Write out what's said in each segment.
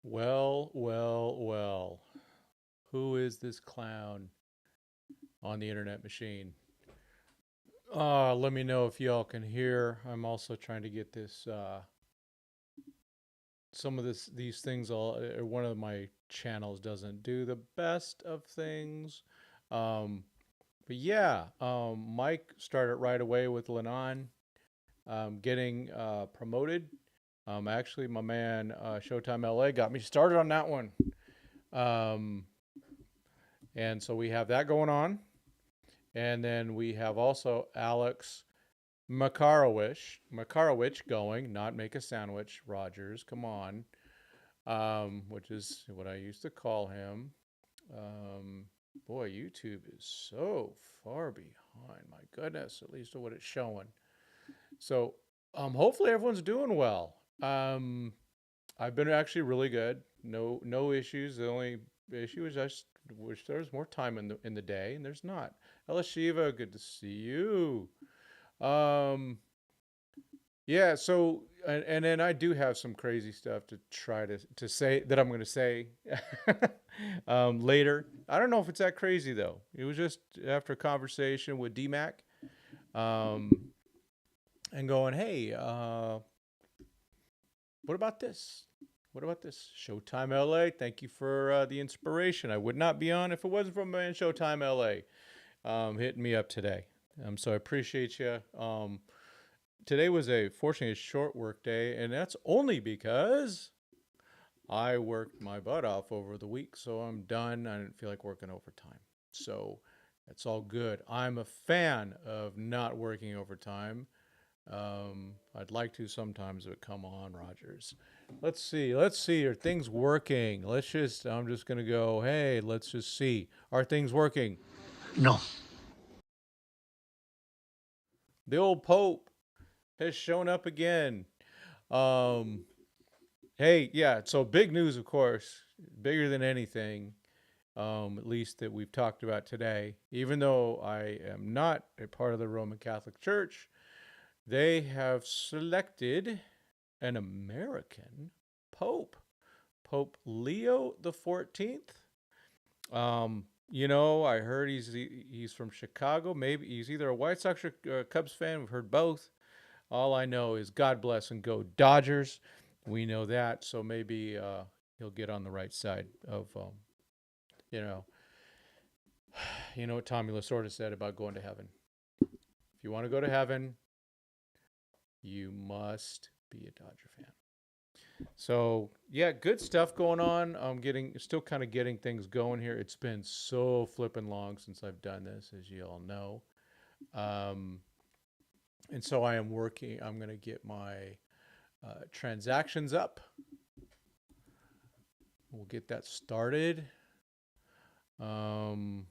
Well, well, well. Who is this clown on the internet machine? Let me know if y'all can hear. I'm also trying to get this some of these things all one of my channels doesn't do the best of things. Um Mike started right away with Lennon getting promoted. Actually my man Showtime LA got me started on that one. Um and so we have that going on. And then we have also Alex Makarowicz going, not make a sandwich, Rogers, come on, which is what I used to call him. Um, Boy, YouTube is so far behind. My goodness, at least of what it's showing. So, hopefully everyone's doing well. I've been actually really good. No issues. The only issue is I just wish there was more time in the day, and there's not. Ella Shiva, good to see you. Um, yeah, so and then I do have some crazy stuff to try to say that I'm going to say later. I don't know if it's that crazy though. It was just after a conversation with DMAC um, and going, hey, what about this? What about this? Showtime LA. Thank you for the inspiration. I would not be on if it wasn't for my Showtime LA hitting me up today. So I appreciate you. Today was fortunately a short work day, and that's only because I worked my butt off over the week, so I'm done. I didn't feel like working overtime. So it's all good. I'm a fan of not working overtime. I'd like to sometimes, but come on, Rogers. Let's see. Let's see. Are things working? I'm just going to go, hey, let's just see. Are things working? No. The old Pope has shown up again. Um, Hey, yeah. So big news, of course, bigger than anything, at least that we've talked about today. Even though I am not a part of the Roman Catholic Church, they have selected an American Pope, Pope Leo the 14th. I heard he's from Chicago. Maybe he's either a White Sox or Cubs fan. We've heard both. All I know is God bless and go Dodgers. We know that, so maybe he'll get on the right side of, you know, what Tommy Lasorda said about going to heaven. If you want to go to heaven, you must be a Dodger fan. So yeah, good stuff going on. I'm still kind of getting things going here. It's been so flipping long since I've done this, as you all know. Um, and so I am working. I'm going to get my transactions up. We'll get that started. Um,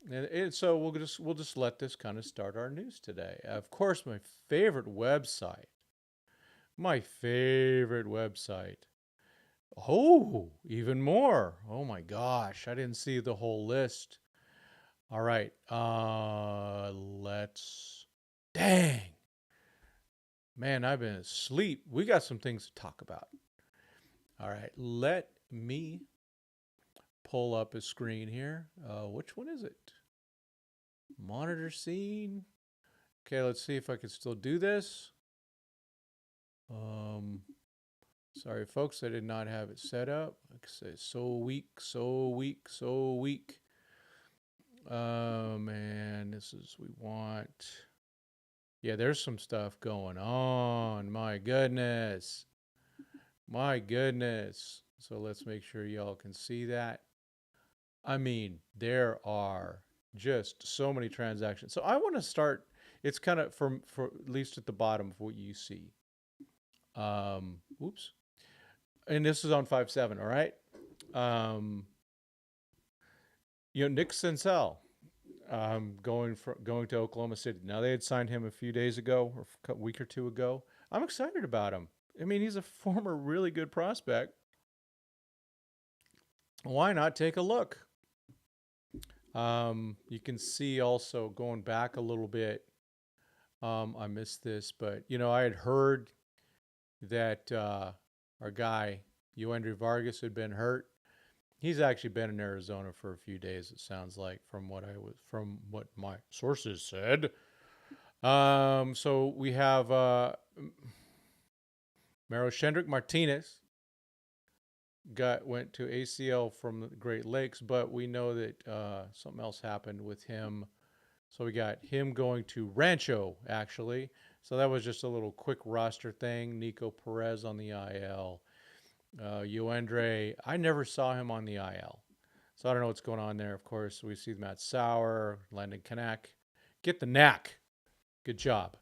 and so we'll just let this kind of start our news today. Of course, favorite website, my favorite website. Oh, even more. Oh my gosh, I didn't see the whole list. All right, let's. Dang, man, I've been asleep. We got some things to talk about. All right, let me pull up a screen here. Which one is it? Monitor scene. Okay, let's see if I can still do this. Um, Sorry, folks, I did not have it set up. Like I say, so weak, so weak, so weak. Man, we want. Yeah, there's some stuff going on. My goodness. My goodness. So let's make sure y'all can see that. I mean, there are just so many transactions. So I want to start. It's kind of for at least at the bottom of what you see. Oops. And this is on 5/7. All right. Um, Nick Senzel, going to Oklahoma City. Now they had signed him a few days ago, or a week or two ago. I'm excited about him. I mean, he's a former really good prospect. Why not take a look? You can see also going back a little bit. I missed this, but I had heard that our guy, Euandry Vargas had been hurt. He's actually been in Arizona for a few days. It sounds like from what my sources said. So we have Maroshendrick Martinez went to ACL from the Great Lakes, but we know that something else happened with him. So we got him going to Rancho, actually. So that was just a little quick roster thing. Nico Perez on the IL. Yoendre, I never saw him on the IL. So I don't know what's going on there. Of course, we see Matt Sauer, Landon Kanak. Get the knack. Good job.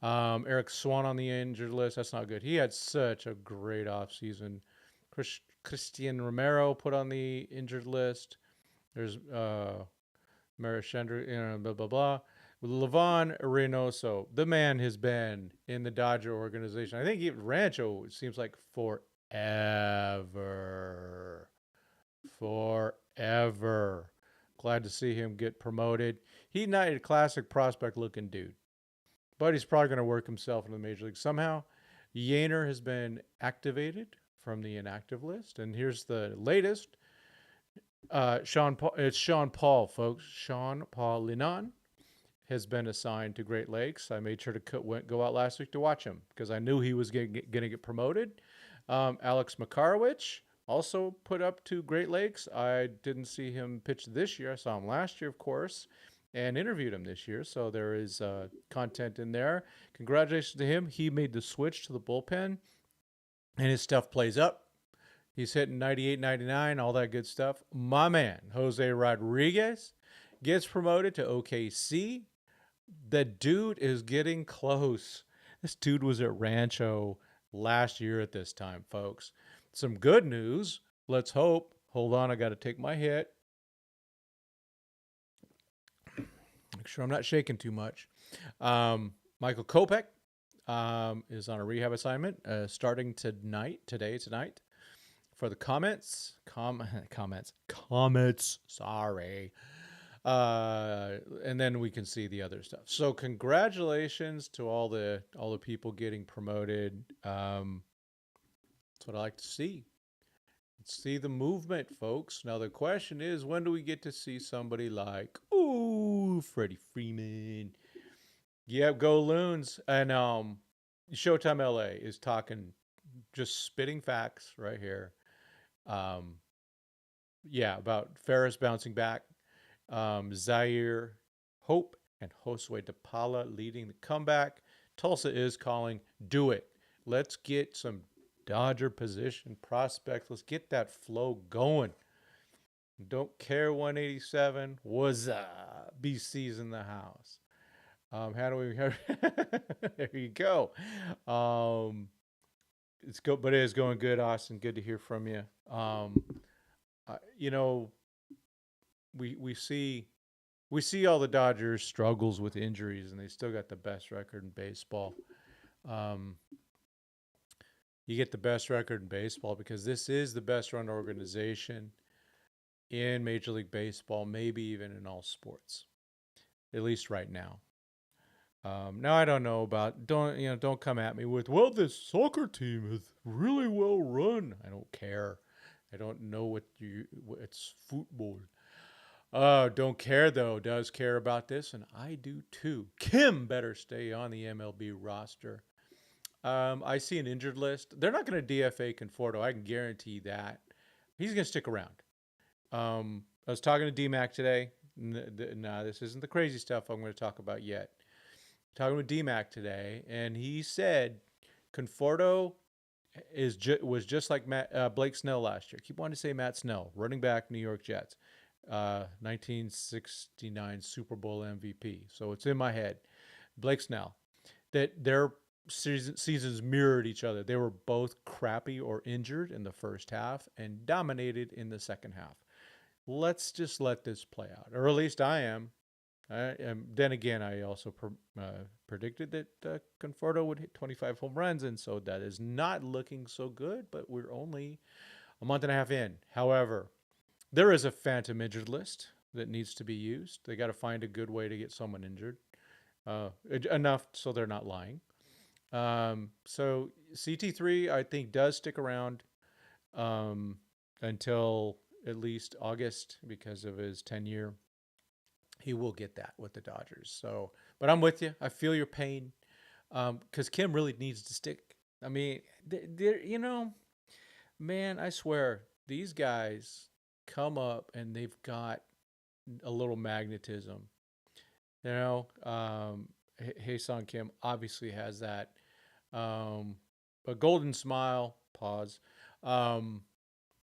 Eric Swan on the injured list. That's not good. He had such a great offseason. Christian Romero put on the injured list. There's Marichandra, blah, blah, blah. With Levon Reynoso, the man has been in the Dodger organization. I think even Rancho, it seems like forever. Forever. Glad to see him get promoted. He's not a classic prospect looking dude, but he's probably going to work himself into the major league somehow. Yainer has been activated from the inactive list. And here's the latest. It's Sean Paul, folks. Sean Paul Linan has been assigned to Great Lakes. I made sure to go out last week to watch him because I knew he was going to get promoted. Alex Makarowicz also put up to Great Lakes. I didn't see him pitch this year. I saw him last year, of course, and interviewed him this year. So there is content in there. Congratulations to him. He made the switch to the bullpen, and his stuff plays up. He's hitting 98, 99, all that good stuff. My man, Jose Rodriguez, gets promoted to OKC. The dude is getting close. This dude was at Rancho last year at this time, folks. Some good news. Let's hope. Hold on, I got to take my hit. Make sure I'm not shaking too much. Michael Kopech is on a rehab assignment starting tonight. For the comments. Sorry. And then we can see the other stuff. So congratulations to all the people getting promoted. That's what I like to see. Let's see the movement, folks. Now the question is, when do we get to see somebody like Freddie Freeman? Yeah, go Loons. And Showtime LA is talking, just spitting facts right here. About Ferris bouncing back. Zaire Hope and Josue DePaula leading the comeback. Tulsa is calling, do it. Let's get some Dodger position prospects. Let's get that flow going. Don't care 187. What's up? BC's in the house. How do we? There you go. It's go, but it is going good, Austin. Good to hear from you. We see all the Dodgers struggles with injuries, and they still got the best record in baseball. You get the best record in baseball because this is the best run organization in Major League Baseball, maybe even in all sports, at least right now. Now I don't know about don't come at me with, well, this soccer team is really well run. I don't care. I don't know it's football. Don't care though. Does care about this, and I do too. Kim better stay on the MLB roster. I see an injured list. They're not going to DFA Conforto. I can guarantee that. He's going to stick around. I was talking to D-Mac today. This isn't the crazy stuff I'm going to talk about yet. Talking with D-Mac today, and he said Conforto was just like Blake Snell last year. Keep wanting to say Matt Snell, running back, New York Jets, 1969 Super Bowl MVP. So it's in my head. Blake Snell, that their seasons mirrored each other. They were both crappy or injured in the first half and dominated in the second half. Let's just let this play out, or at least I am. Then again, I also predicted that Conforto would hit 25 home runs, and so that is not looking so good, but we're only a month and a half in. However, there is a phantom injured list that needs to be used. They got to find a good way to get someone injured, enough so they're not lying. So CT3, I think, does stick around. um, until at least August because of his tenure. He will get that with the Dodgers. So, but I'm with you. I feel your pain because Kim really needs to stick. I mean, man, I swear these guys come up and they've got a little magnetism. Hae-Sung Kim obviously has that. Um, a golden smile. Pause. Um,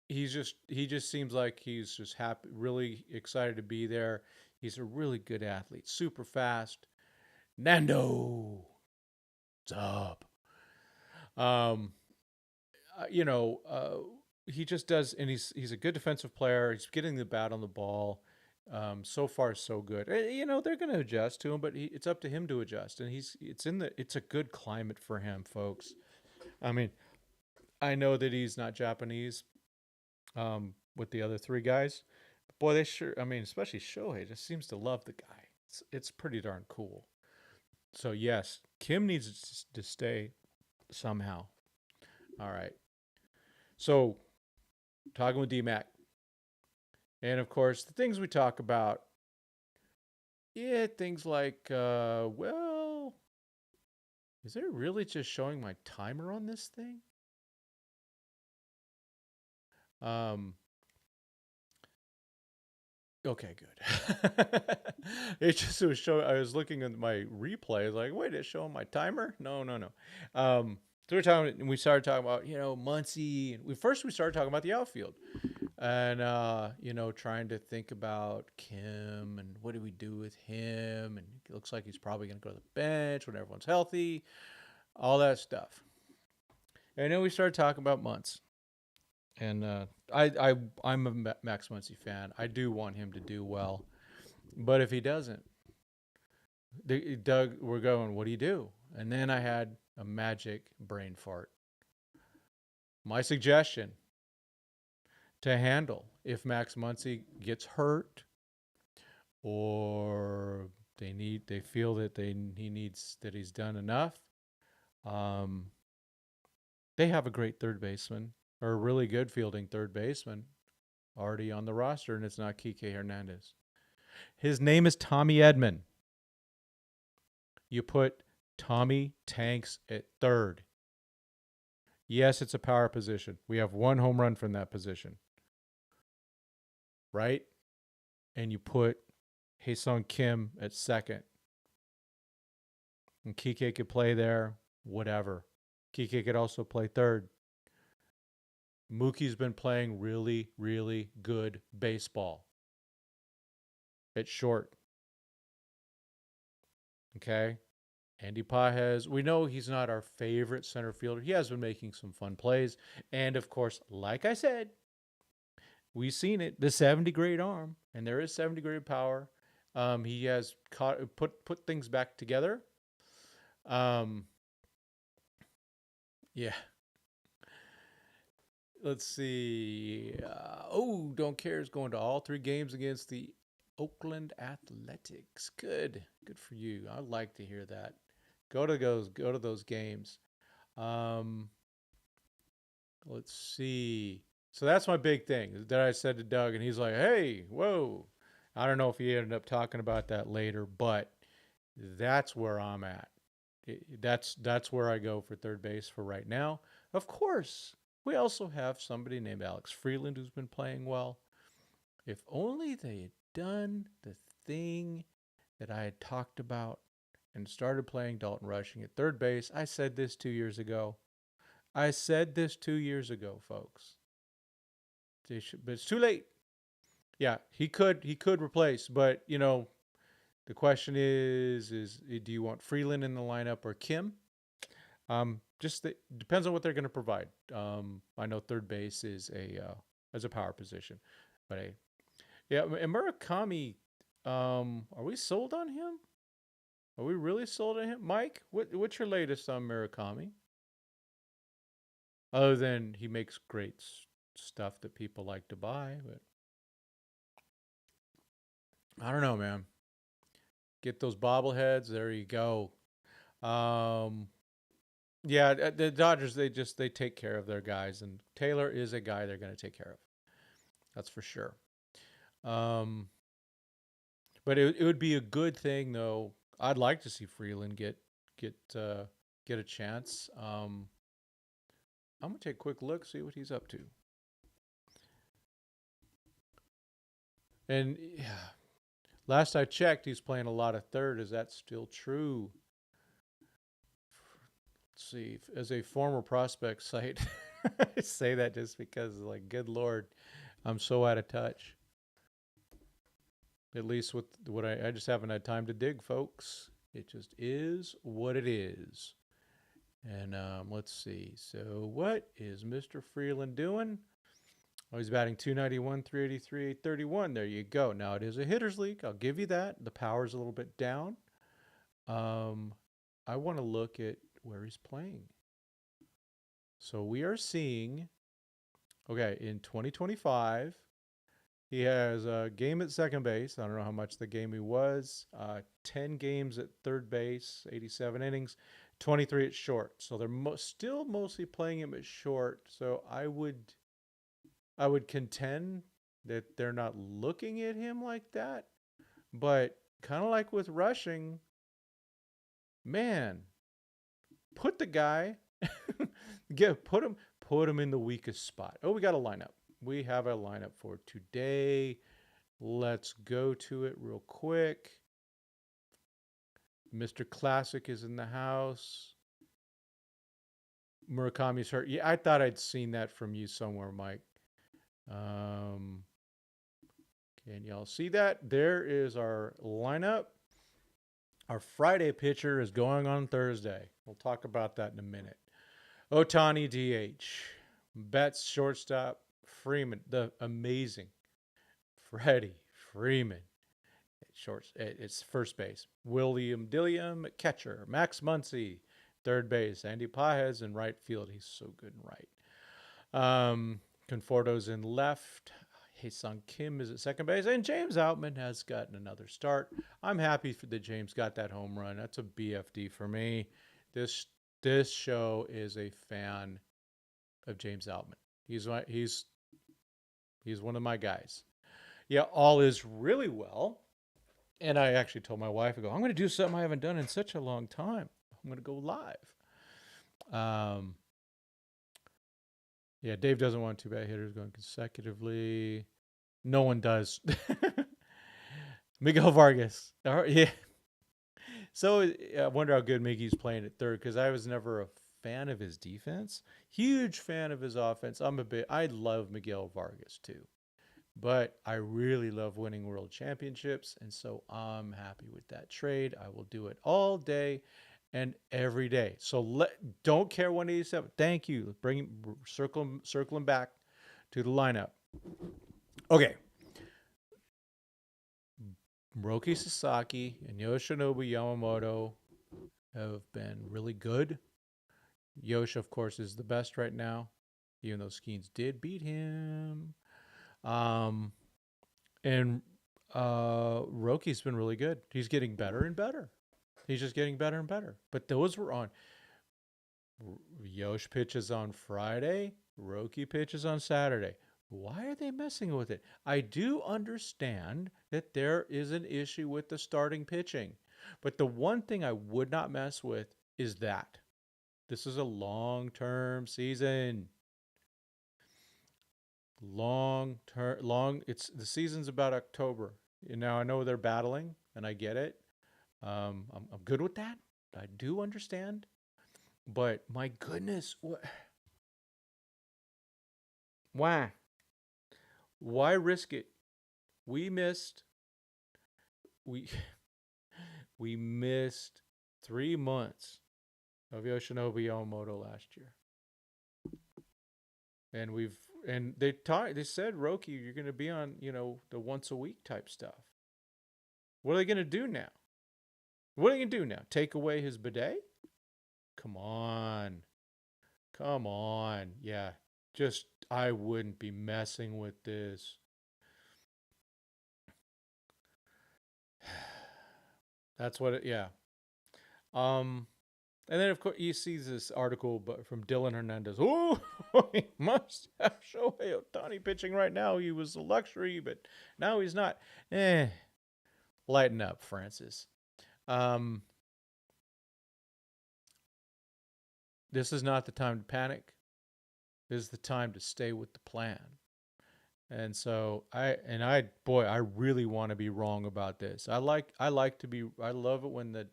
he just seems like he's just happy, really excited to be there. He's a really good athlete, super fast. Nando, what's up? Um, you know, he just does, and he's a good defensive player. He's getting the bat on the ball. So far, so good. They're going to adjust to him, but it's up to him to adjust. And it's a good climate for him, folks. I mean, I know that he's not Japanese, with the other three guys. Boy, they sure. I mean, especially Shohei just seems to love the guy. It's pretty darn cool. So yes, Kim needs to stay somehow. All right. So talking with DMAC, and of course the things we talk about. Yeah, things like, well, is it really just showing my timer on this thing? Um, okay, good. It was showing. I was looking at my replay. I was like, wait, it's showing my timer? No, no, no. So we started talking about, Muncie. We started talking about the outfield, and trying to think about Kim and what do we do with him, and it looks like he's probably going to go to the bench when everyone's healthy, all that stuff. And then we started talking about Muntz. And I'm a Max Muncy fan. I do want him to do well, but if he doesn't, Doug, we're going. What do you do? And then I had a magic brain fart. My suggestion to handle if Max Muncy gets hurt, or they feel that he's done enough. Um, they have a great third baseman, or a really good fielding third baseman already on the roster, and it's not Kike Hernandez. His name is Tommy Edman. You put Tommy Tanks at third. Yes, it's a power position. We have one home run from that position, right? And you put Hae-Sung Kim at second. And Kike could play there, whatever. Kike could also play third. Mookie's been playing really, really good baseball at short. Okay? Andy Pajes, we know he's not our favorite center fielder. He has been making some fun plays. And of course, like I said, we've seen it, the 70 grade arm, and there is 70 grade power. He has put things back together. Um, yeah. Let's see. Don't care is going to all three games against the Oakland Athletics. Good for you. I'd like to hear that. Go to those games. Um, let's see. So that's my big thing that I said to Doug, and he's like, "Hey, whoa." I don't know if he ended up talking about that later, but that's where I'm at. That's where I go for third base for right now. Of course, we also have somebody named Alex Freeland who's been playing well. If only they had done the thing that I had talked about and started playing Dalton Rushing at third base. I said this 2 years ago. Folks. But it's too late. Yeah, he could replace, but the question is do you want Freeland in the lineup or Kim? Just depends on what they're going to provide. I know third base is a power position, but yeah, and Murakami, are we sold on him? Are we really sold on him, Mike? What's your latest on Murakami? Other than he makes great stuff that people like to buy, but I don't know, man. Get those bobbleheads. There you go. Um, Yeah, the Dodgers they take care of their guys, and Taylor is a guy they're going to take care of. That's for sure. Um, but it would be a good thing though. I'd like to see Freeland get uh, get a chance. I'm gonna take a quick look, see what he's up to. And yeah, last I checked, he's playing a lot of third. Is that still true? Let's see. As a former prospect site, I say that just because, like, good lord, I'm so out of touch. At least with what I just haven't had time to dig, folks. It just is what it is. And let's see. So, what is Mr. Freeland doing? Oh, he's batting 291, 383, 831. There you go. Now, it is a hitter's league. I'll give you that. The power's a little bit down. Um, I want to look at where he's playing. So, we are seeing, okay, in 2025, he has a game at second base. I don't know how much the game he was. 10 games at third base, 87 innings, 23 at short. So they're still mostly playing him at short. So I would contend that they're not looking at him like that. But kind of like with rushing, man, put the guy, put him in the weakest spot. Oh, we got a lineup. We have a lineup for today. Let's go to it real quick. Mr. Classic is in the house. Murakami's hurt. Yeah, I thought I'd seen that from you somewhere, Mike. Um, can y'all see that? There is our lineup. Our Friday pitcher is going on Thursday. We'll talk about that in a minute. Otani DH. Betts shortstop. Freeman, the amazing Freddie Freeman. It's first base. William Dilliam at catcher. Max Muncy, third base. Andy Pajes in right field. He's so good in right. Conforto's in left. Haesung Kim is at second base. And James Outman has gotten another start. I'm happy that James got that home run. That's a BFD for me. This this show is a fan of James Outman. He's one of my guys. Yeah, all is really well. And I actually told my wife, I go, I'm going to do something I haven't done in such a long time. I'm going to go live. Um, yeah, Dave doesn't want two bad hitters going consecutively. No one does. Miguel Vargas. Yeah. So I wonder how good Miggy's playing at third because I was never a fan of his defense. Huge fan of his offense. I love Miguel Vargas too. But I really love winning world championships, and so I'm happy with that trade. I will do it all day and every day. So don't care 187. Thank you. Circle him back to the lineup. Okay. Roki Sasaki and Yoshinobu Yamamoto have been really good. Yosh, of course, is the best right now, even though Skeens did beat him. Um, And Roki's been really good. He's getting better and better. He's just getting better and better. But those were on Yosh pitches on Friday, Roki pitches on Saturday. Why are they messing with it? I do understand that there is an issue with the starting pitching. But the one thing I would not mess with is that. This is a long-term season. It's the season's about October. Now I know they're battling and I get it. I'm good with that. I do understand, but my goodness, why why risk it? We missed we we missed 3 months of Yoshinobu Yamamoto last year, and they said, Roki, you're going to be on the once a week type stuff. What are they going to do now? What are you going to do now? Take away his bidet? Come on. Come on. Yeah. Just, I wouldn't be messing with this. That's what it, yeah. Um, And then, of course, you see this article from Dylan Hernandez. Oh, he must have Shohei Ohtani pitching right now. He was a luxury, but now he's not. Lighten up, Francis. Um, this is not the time to panic. This is the time to stay with the plan. And so boy, I really want to be wrong about this. I love it when the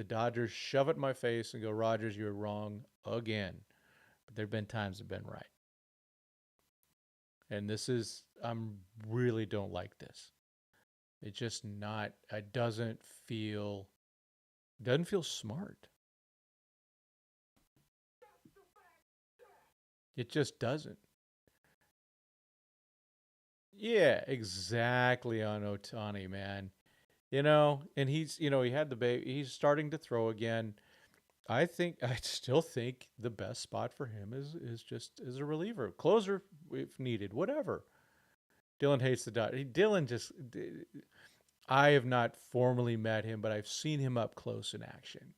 Dodgers shove it in my face and go, Rogers, you're wrong again. But there've been times I've been right. And I'm really don't like this. It's just not, it doesn't feel smart. It just doesn't. Yeah, exactly on Otani, man. And he had the baby. He's starting to throw again. I still think the best spot for him is just as a reliever, closer if needed, whatever. Dylan hates the dot. Dylan just. I have not formally met him, but I've seen him up close in action.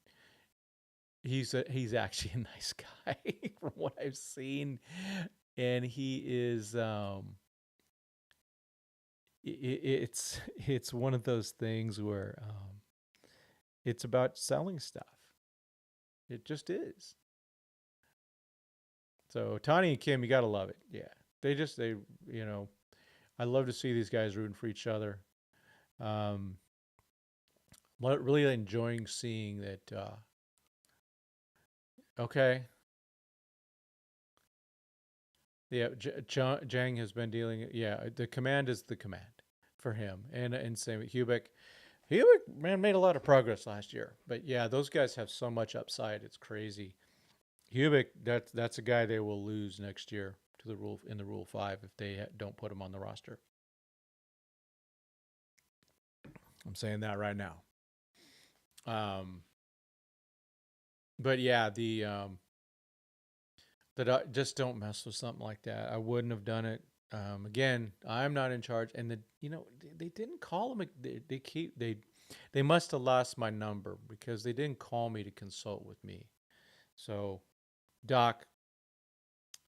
He's actually a nice guy from what I've seen, and he is it's one of those things where it's about selling stuff. It just is. So Tani and Kim, you gotta love it. Yeah, they you know I love to see these guys rooting for each other. Um, really enjoying seeing that. Okay, yeah, Jang has been dealing. Yeah, the command is the command for him, and same with Hubik. Hubik, man, made a lot of progress last year, but yeah, those guys have so much upside. It's crazy. Hubik, that's a guy they will lose next year to the Rule 5 if they don't put him on the roster. I'm saying that right now. Um, but yeah, just don't mess with something like that. I wouldn't have done it. Again, I'm not in charge, and they didn't call him. They must have lost my number because they didn't call me to consult with me. So, Doc,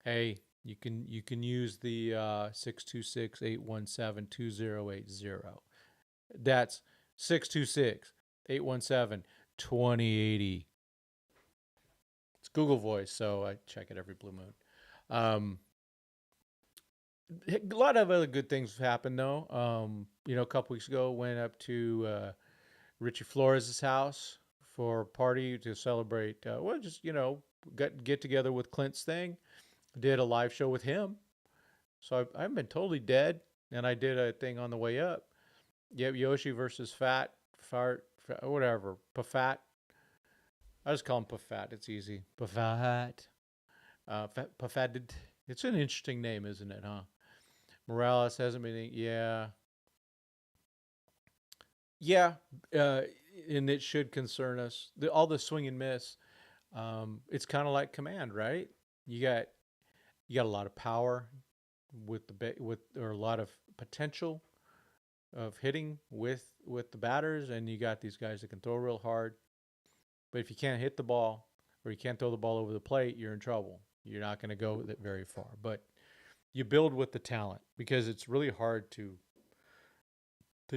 hey, you can use the 626-817-2080. That's 626-817-2080. It's Google Voice, so I check it every blue moon. Um, a lot of other good things have happened though. A couple weeks ago, went up to Richie Flores' house for a party to celebrate. Just get together with Clint's thing. Did a live show with him, so I've been totally dead. And I did a thing on the way up. Yep, Yoshi versus Fart, whatever. Pafat. I just call him Pafat. It's easy. Pafat. Pafated. It's an interesting name, isn't it, huh? Morales hasn't been. Yeah. Yeah. Uh, and it should concern us. All the swing and miss. It's kind of like command, right? You got you got a lot of power or a lot of potential of hitting with the batters, and you got these guys that can throw real hard. But if you can't hit the ball or you can't throw the ball over the plate, you're in trouble. You're not going to go with it very far. But you build with the talent because it's really hard to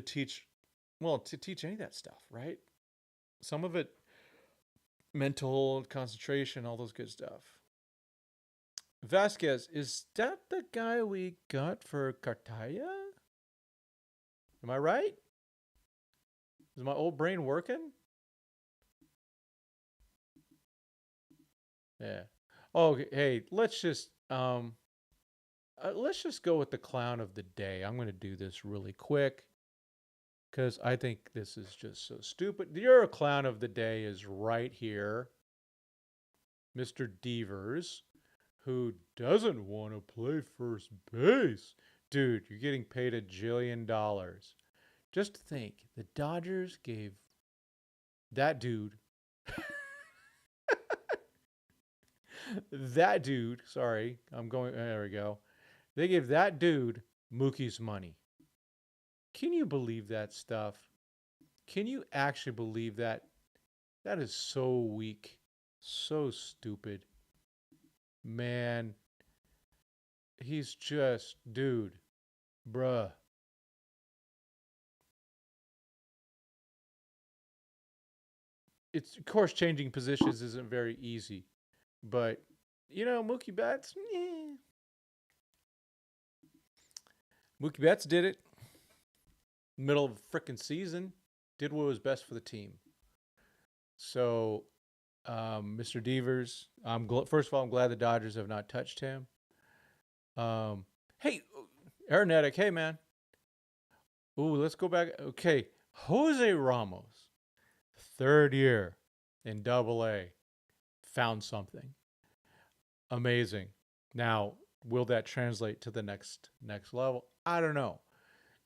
teach. Well, to teach any of that stuff, right? Some of it, mental concentration, all those good stuff. Vasquez, is that the guy we got for Cartaya? Am I right? Is my old brain working? Yeah. Oh, hey, let's just go with the clown of the day. I'm going to do this really quick because I think this is just so stupid. Your clown of the day is right here, Mr. Devers, who doesn't want to play first base. Dude, you're getting paid $1 jillion. Just think, the Dodgers gave that dude, sorry, there we go. They gave that dude Mookie's money. Can you believe that stuff? Can you actually believe that? That is so weak. So stupid. Man, he's just, dude, bruh. It's, of course, changing positions isn't very easy, but Mookie Betts, Mookie Betts did it. Middle of a freaking season, did what was best for the team. So, Mr. Devers, first of all, I'm glad the Dodgers have not touched him. Hey, Aronetic, hey man. Ooh, let's go back. Okay, Jose Ramos, third year in Double A, found something amazing. Now, will that translate to the next level? I don't know.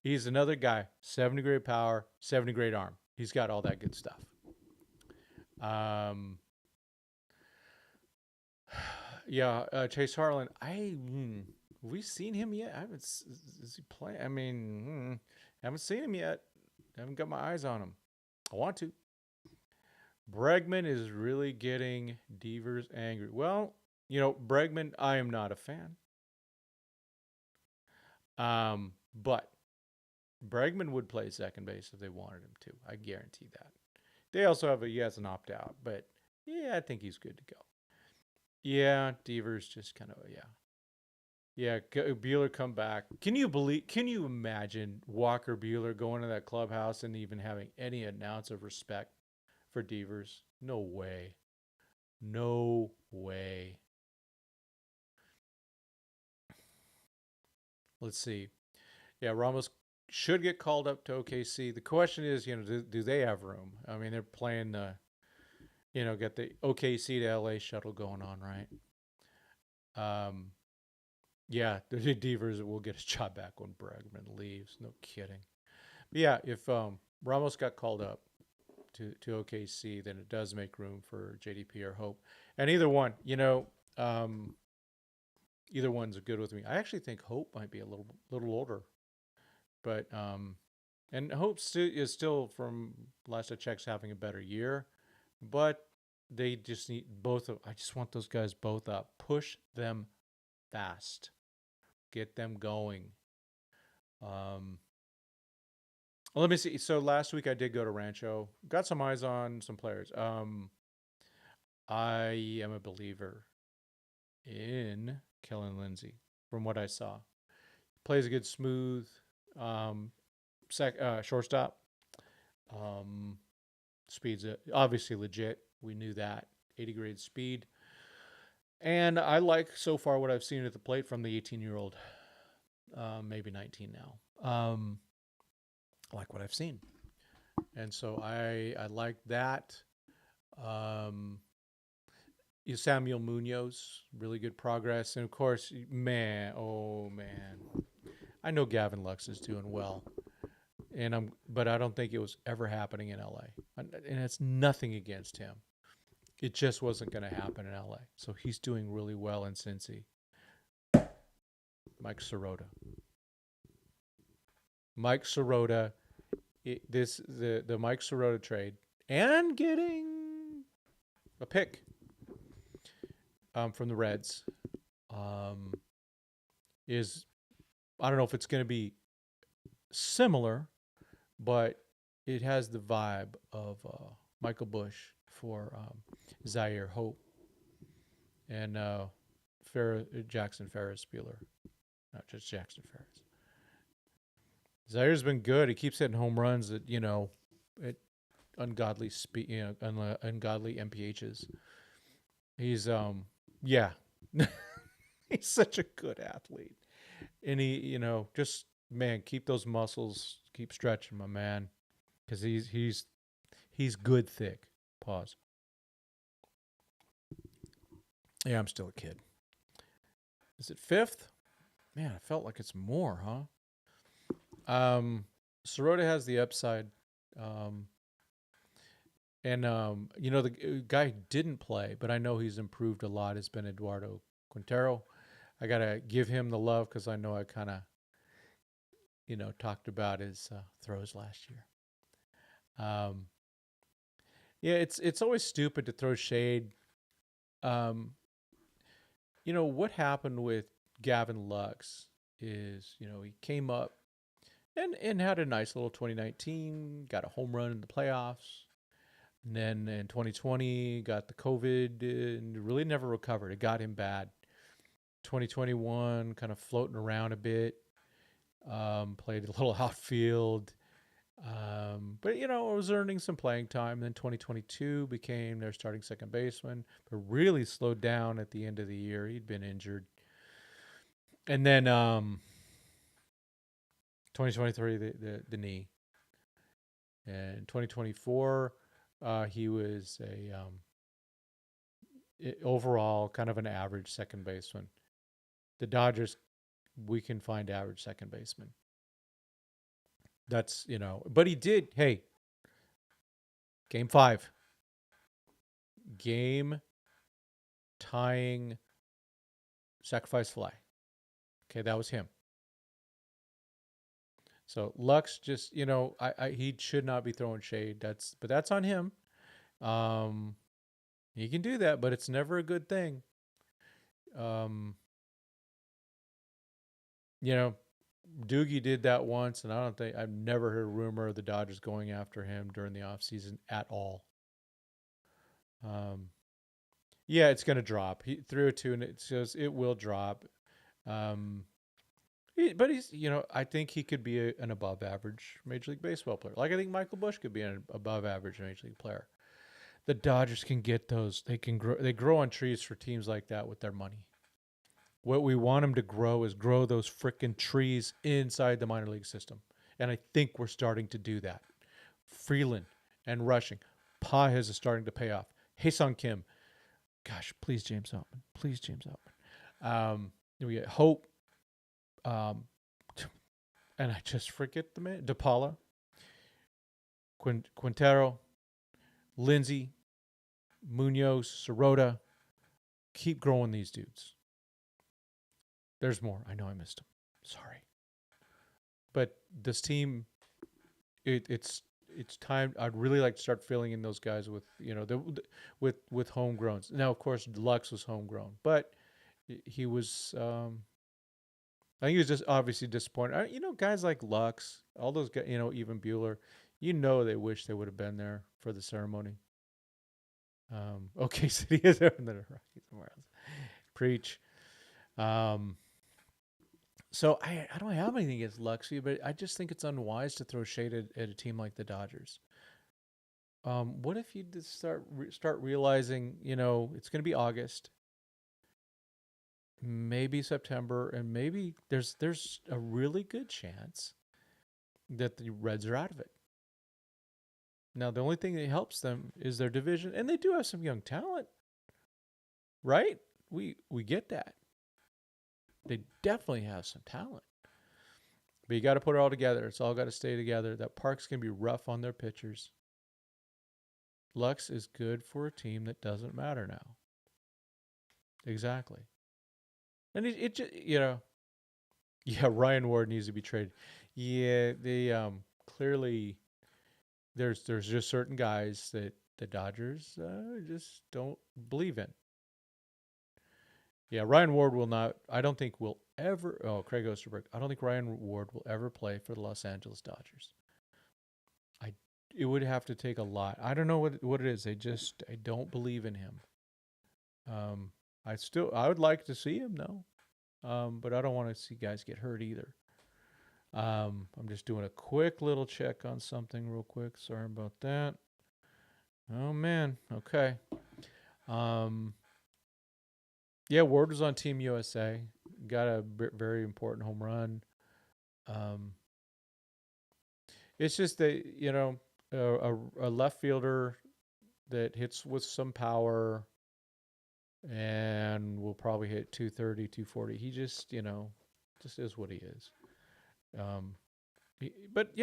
He's another guy, 70 grade power, 70 grade arm. He's got all that good stuff. Um, yeah, Chase Harlan. Have we seen him yet? I haven't. Is he playing? I mean, haven't seen him yet. Haven't got my eyes on him. I want to. Bregman is really getting Devers angry. Well, Bregman, I am not a fan. But Bregman would play second base if they wanted him to. I guarantee that. They also have he has an opt out, but yeah, I think he's good to go. Yeah, Devers just kind of yeah. Bueller come back. Can you imagine Walker Bueller going to that clubhouse and even having any ounce of respect for Devers? No way. No way. Let's see. Yeah, Ramos should get called up to OKC. The question is, do they have room? I mean, they're playing the, get the OKC to LA shuttle going on, right? Yeah, the Devers will get his job back when Bregman leaves. No kidding. But yeah, if Ramos got called up to OKC, then it does make room for JDP or Hope. And either one, either one's good with me. I actually think Hope might be a little older, but and Hope is still, from last I checked, having a better year, but they just need both of. I just want those guys both up. Push them fast. Get them going. Let me see. So last week I did go to Rancho. Got some eyes on some players. I am a believer in Kellen Lindsay from what I saw. Plays a good smooth shortstop. Speed's obviously legit. We knew that. 80 grade speed. And I like so far what I've seen at the plate from the 18-year-old. Maybe 19 now. I like what I've seen. And so I like that. Samuel Munoz, really good progress. And of course, oh man. I know Gavin Lux is doing well. But I don't think it was ever happening in LA. And it's nothing against him. It just wasn't going to happen in LA. So he's doing really well in Cincy. Mike Sirota. The Mike Sirota trade and getting a pick from the Reds is, I don't know if it's going to be similar, but it has the vibe of Michael Bush for Zaire Hope and Jackson Ferris Bueller. Not just Jackson Ferris. Zaire's been good. He keeps hitting home runs at ungodly speed, ungodly MPHs. He's he's such a good athlete, and he just keep those muscles, keep stretching, my man, because he's good thick. Pause. Yeah, I'm still a kid. Is it fifth? Man, I felt like it's more, huh? Sirota has the upside. The guy who didn't play, but I know he's improved a lot, has been Eduardo Quintero. I got to give him the love because I know I kind of, talked about his throws last year. Yeah, it's always stupid to throw shade Um, what happened with Gavin Lux is, he came up and had a nice little 2019, got a home run in the playoffs. And then in 2020, got the COVID and really never recovered. It got him bad. 2021, kind of floating around a bit, played a little outfield. But, was earning some playing time. Then 2022 became their starting second baseman, but really slowed down at the end of the year. He'd been injured. And then 2023, the knee. And 2024, he was overall kind of an average second baseman. The Dodgers, we can find average second baseman. That's, but he did. Hey, game 5, game tying sacrifice fly. Okay, that was him. So Lux just, he should not be throwing shade. But that's on him. He can do that, but it's never a good thing. Doogie did that once, and I've never heard a rumor of the Dodgers going after him during the offseason at all. Yeah, it's going to drop. He threw a 2, and it says it will drop. But he's, I think he could be an above average Major League Baseball player. Like I think Michael Busch could be an above average Major League player. The Dodgers can get those. They can grow. They grow on trees for teams like that with their money. What we want them to grow is grow those frickin' trees inside the minor league system. And I think we're starting to do that. Freeland and rushing. Pages is starting to pay off. Hae-Sung Kim. Gosh, please, James Outman. Please, James Outman. We get Hope. And I just forget the man. DePaula. Quintero. Lindsay. Munoz. Sirota. Keep growing these dudes. There's more. I know I missed them. Sorry. But this team, it's time. I'd really like to start filling in those guys with, with homegrowns. Now, of course, Lux was homegrown, but he was. I think he was just obviously disappointed. Guys like Lux, all those guys, even Bueller, they wish they would have been there for the ceremony. Okay, City is there and then somewhere else. Preach. So I don't have anything against Luxy, but I just think it's unwise to throw shade at a team like the Dodgers. What if you just start realizing, it's going to be August, maybe September, and maybe there's a really good chance that the Reds are out of it. Now, the only thing that helps them is their division, and they do have some young talent, right? We get that. They definitely have some talent. But you got to put it all together. It's all got to stay together. That park's going to be rough on their pitchers. Lux is good for a team that doesn't matter now. Exactly. And it just, yeah, Ryan Ward needs to be traded. Yeah, they clearly there's just certain guys that the Dodgers just don't believe in. Yeah, Ryan Ward will not. I don't think will ever. Oh, Craig Osterberg. I don't think Ryan Ward will ever play for the Los Angeles Dodgers. It would have to take a lot. I don't know what it is. I don't believe in him. I would like to see him though, but I don't want to see guys get hurt either. I'm just doing a quick little check on something real quick. Sorry about that. Oh man. Okay. Yeah, Ward was on Team USA. Got a very important home run. It's just that, a left fielder that hits with some power and will probably hit 230, 240. He just, just is what he is. But,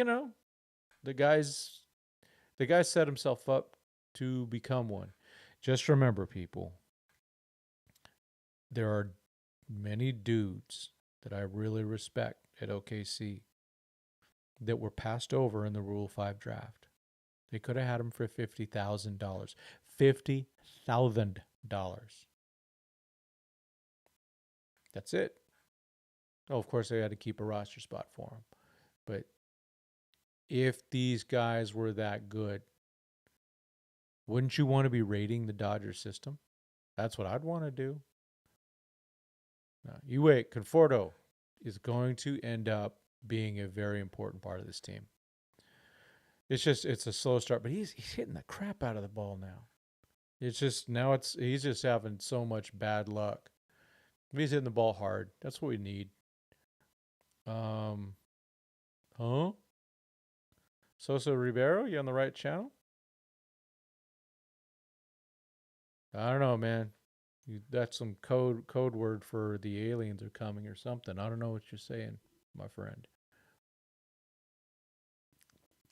the guy set himself up to become one. Just remember, people, there are many dudes that I really respect at OKC that were passed over in the Rule 5 draft. They could have had him for $50,000. $50,000. That's it. Oh, of course, they had to keep a roster spot for him. But if these guys were that good, wouldn't you want to be raiding the Dodgers system? That's what I'd want to do. No, you wait. Conforto is going to end up being a very important part of this team. It's a slow start, but he's hitting the crap out of the ball now. It's just now he's just having so much bad luck. He's hitting the ball hard. That's what we need. Um, huh? Sosa Ribeiro, you on the right channel? I don't know, man. That's some code word for the aliens are coming or something. I don't know what you're saying, my friend.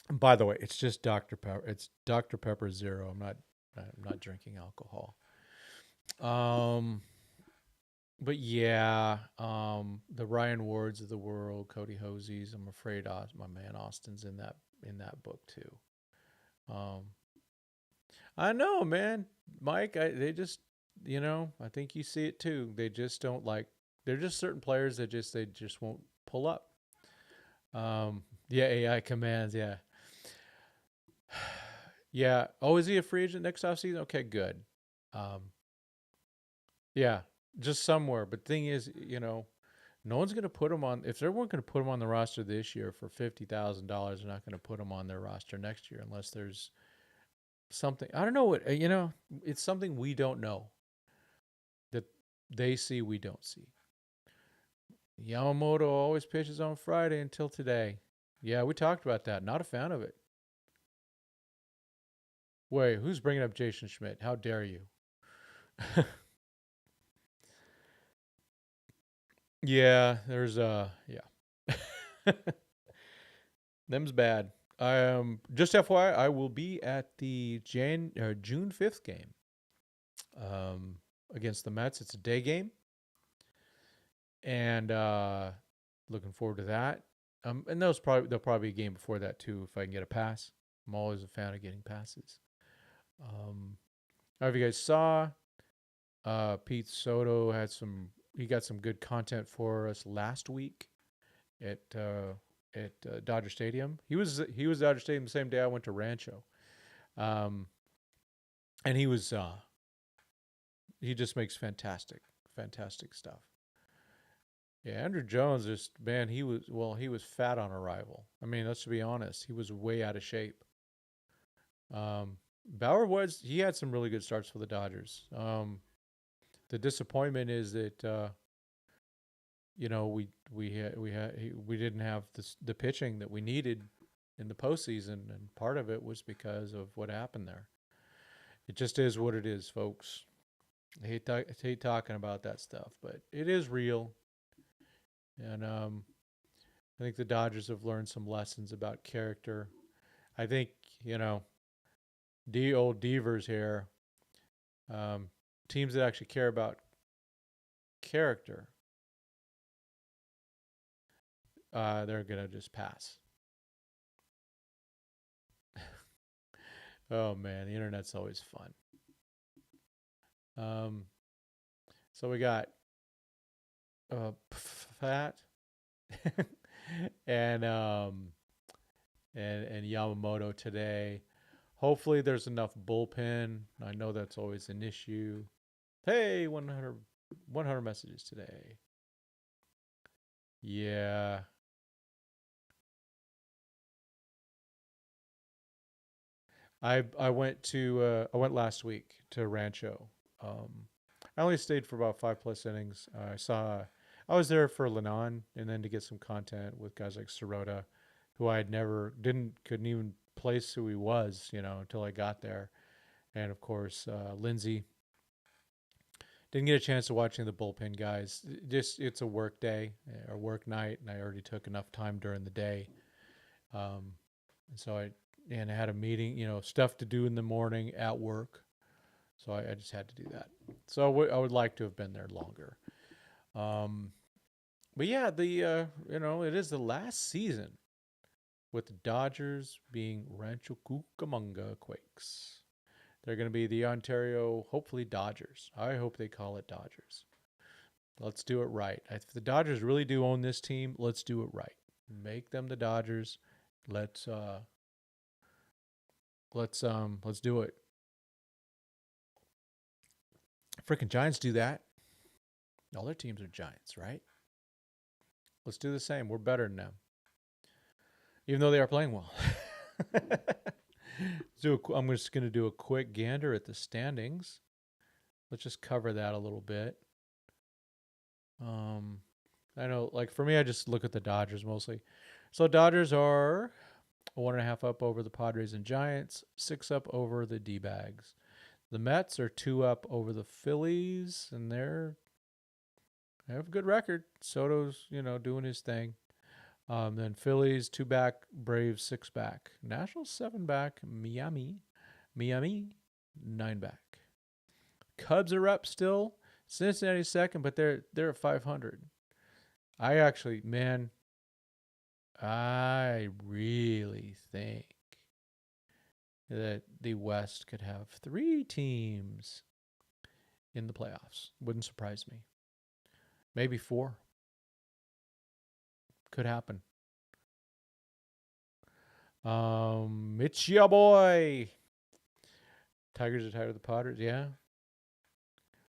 And by the way, it's just Dr. Pepper. It's Dr. Pepper Zero. I'm not drinking alcohol. Um, but yeah, the Ryan Wards of the world, Cody Hosey's. I'm afraid my man Austin's in that book too. Um, I know, man, Mike. They just, I think you see it too. They just don't like. They're just certain players that they just won't pull up. Yeah, AI commands. Yeah, yeah. Oh, is he a free agent next offseason? Okay, good. Um, yeah, just somewhere. But thing is, no one's going to put him on. If they weren't going to put him on the roster this year for $50,000, they're not going to put him on their roster next year unless there's something. I don't know what. It's something we don't know that they see we don't see. Yamamoto always pitches on Friday until today. Yeah, we talked about that. Not a fan of it. Wait, who's bringing up Jason Schmidt? How dare you? Yeah, there's yeah. Them's bad. Just FYI, I will be at the June 5th game um, against the Mets. It's a day game, and looking forward to that. And there'll probably be a game before that too if I can get a pass. I'm always a fan of getting passes. I don't know if you guys saw Pete Soto he got some good content for us last week at Dodger Stadium. He was at Dodger Stadium the same day I went to Rancho, um, and he just makes fantastic stuff. Yeah, Andrew Jones just man he was fat on arrival. I mean, let's be honest, he was way out of shape. Um, Bauer he had some really good starts for the Dodgers. The disappointment is that we didn't have the pitching that we needed in the postseason, and part of it was because of what happened there. It just is what it is, folks. I hate talking about that stuff, but it is real, and I think the Dodgers have learned some lessons about character. I think old Devers here, um, teams that actually care about character, they're gonna just pass. Oh man, the internet's always fun. Um, so we got Fat and and Yamamoto today. Hopefully, there's enough bullpen. I know that's always an issue. Hey, 100 messages today. Yeah. I went last week to Rancho. Um, I only stayed for about 5+ innings. I was there for Lenon and then to get some content with guys like Sirota, who I had never couldn't even place who he was, until I got there. And of course, Lindsay. Didn't get a chance to watch any of the bullpen guys. Just it's a work day or work night, and I already took enough time during the day. Um, and so I had a meeting, stuff to do in the morning at work. So I just had to do that. So I would like to have been there longer. Um, but yeah, it is the last season with the Dodgers being Rancho Cucamonga Quakes. They're going to be the Ontario, hopefully Dodgers. I hope they call it Dodgers. Let's do it right. If the Dodgers really do own this team, let's do it right. Make them the Dodgers. Let's do it. Freaking Giants do that. All their teams are Giants, right? Let's do the same. We're better than them, even though they are playing well. I'm just going to do a quick gander at the standings. Let's just cover that a little bit. I know, like for me, I just look at the Dodgers mostly. So Dodgers are 1.5 up over the Padres and Giants, 6 up over the D-Bags. The Mets are 2 up over the Phillies, and they have a good record. Soto's, doing his thing. Then Phillies 2 back, Braves 6 back, Nationals 7 back, Miami 9 back. Cubs are up still. Cincinnati second, but they're at 500. I really think that the West could have 3 teams in the playoffs. Wouldn't surprise me. Maybe 4. Could happen. It's your boy. Tigers are tied with the Padres. Yeah.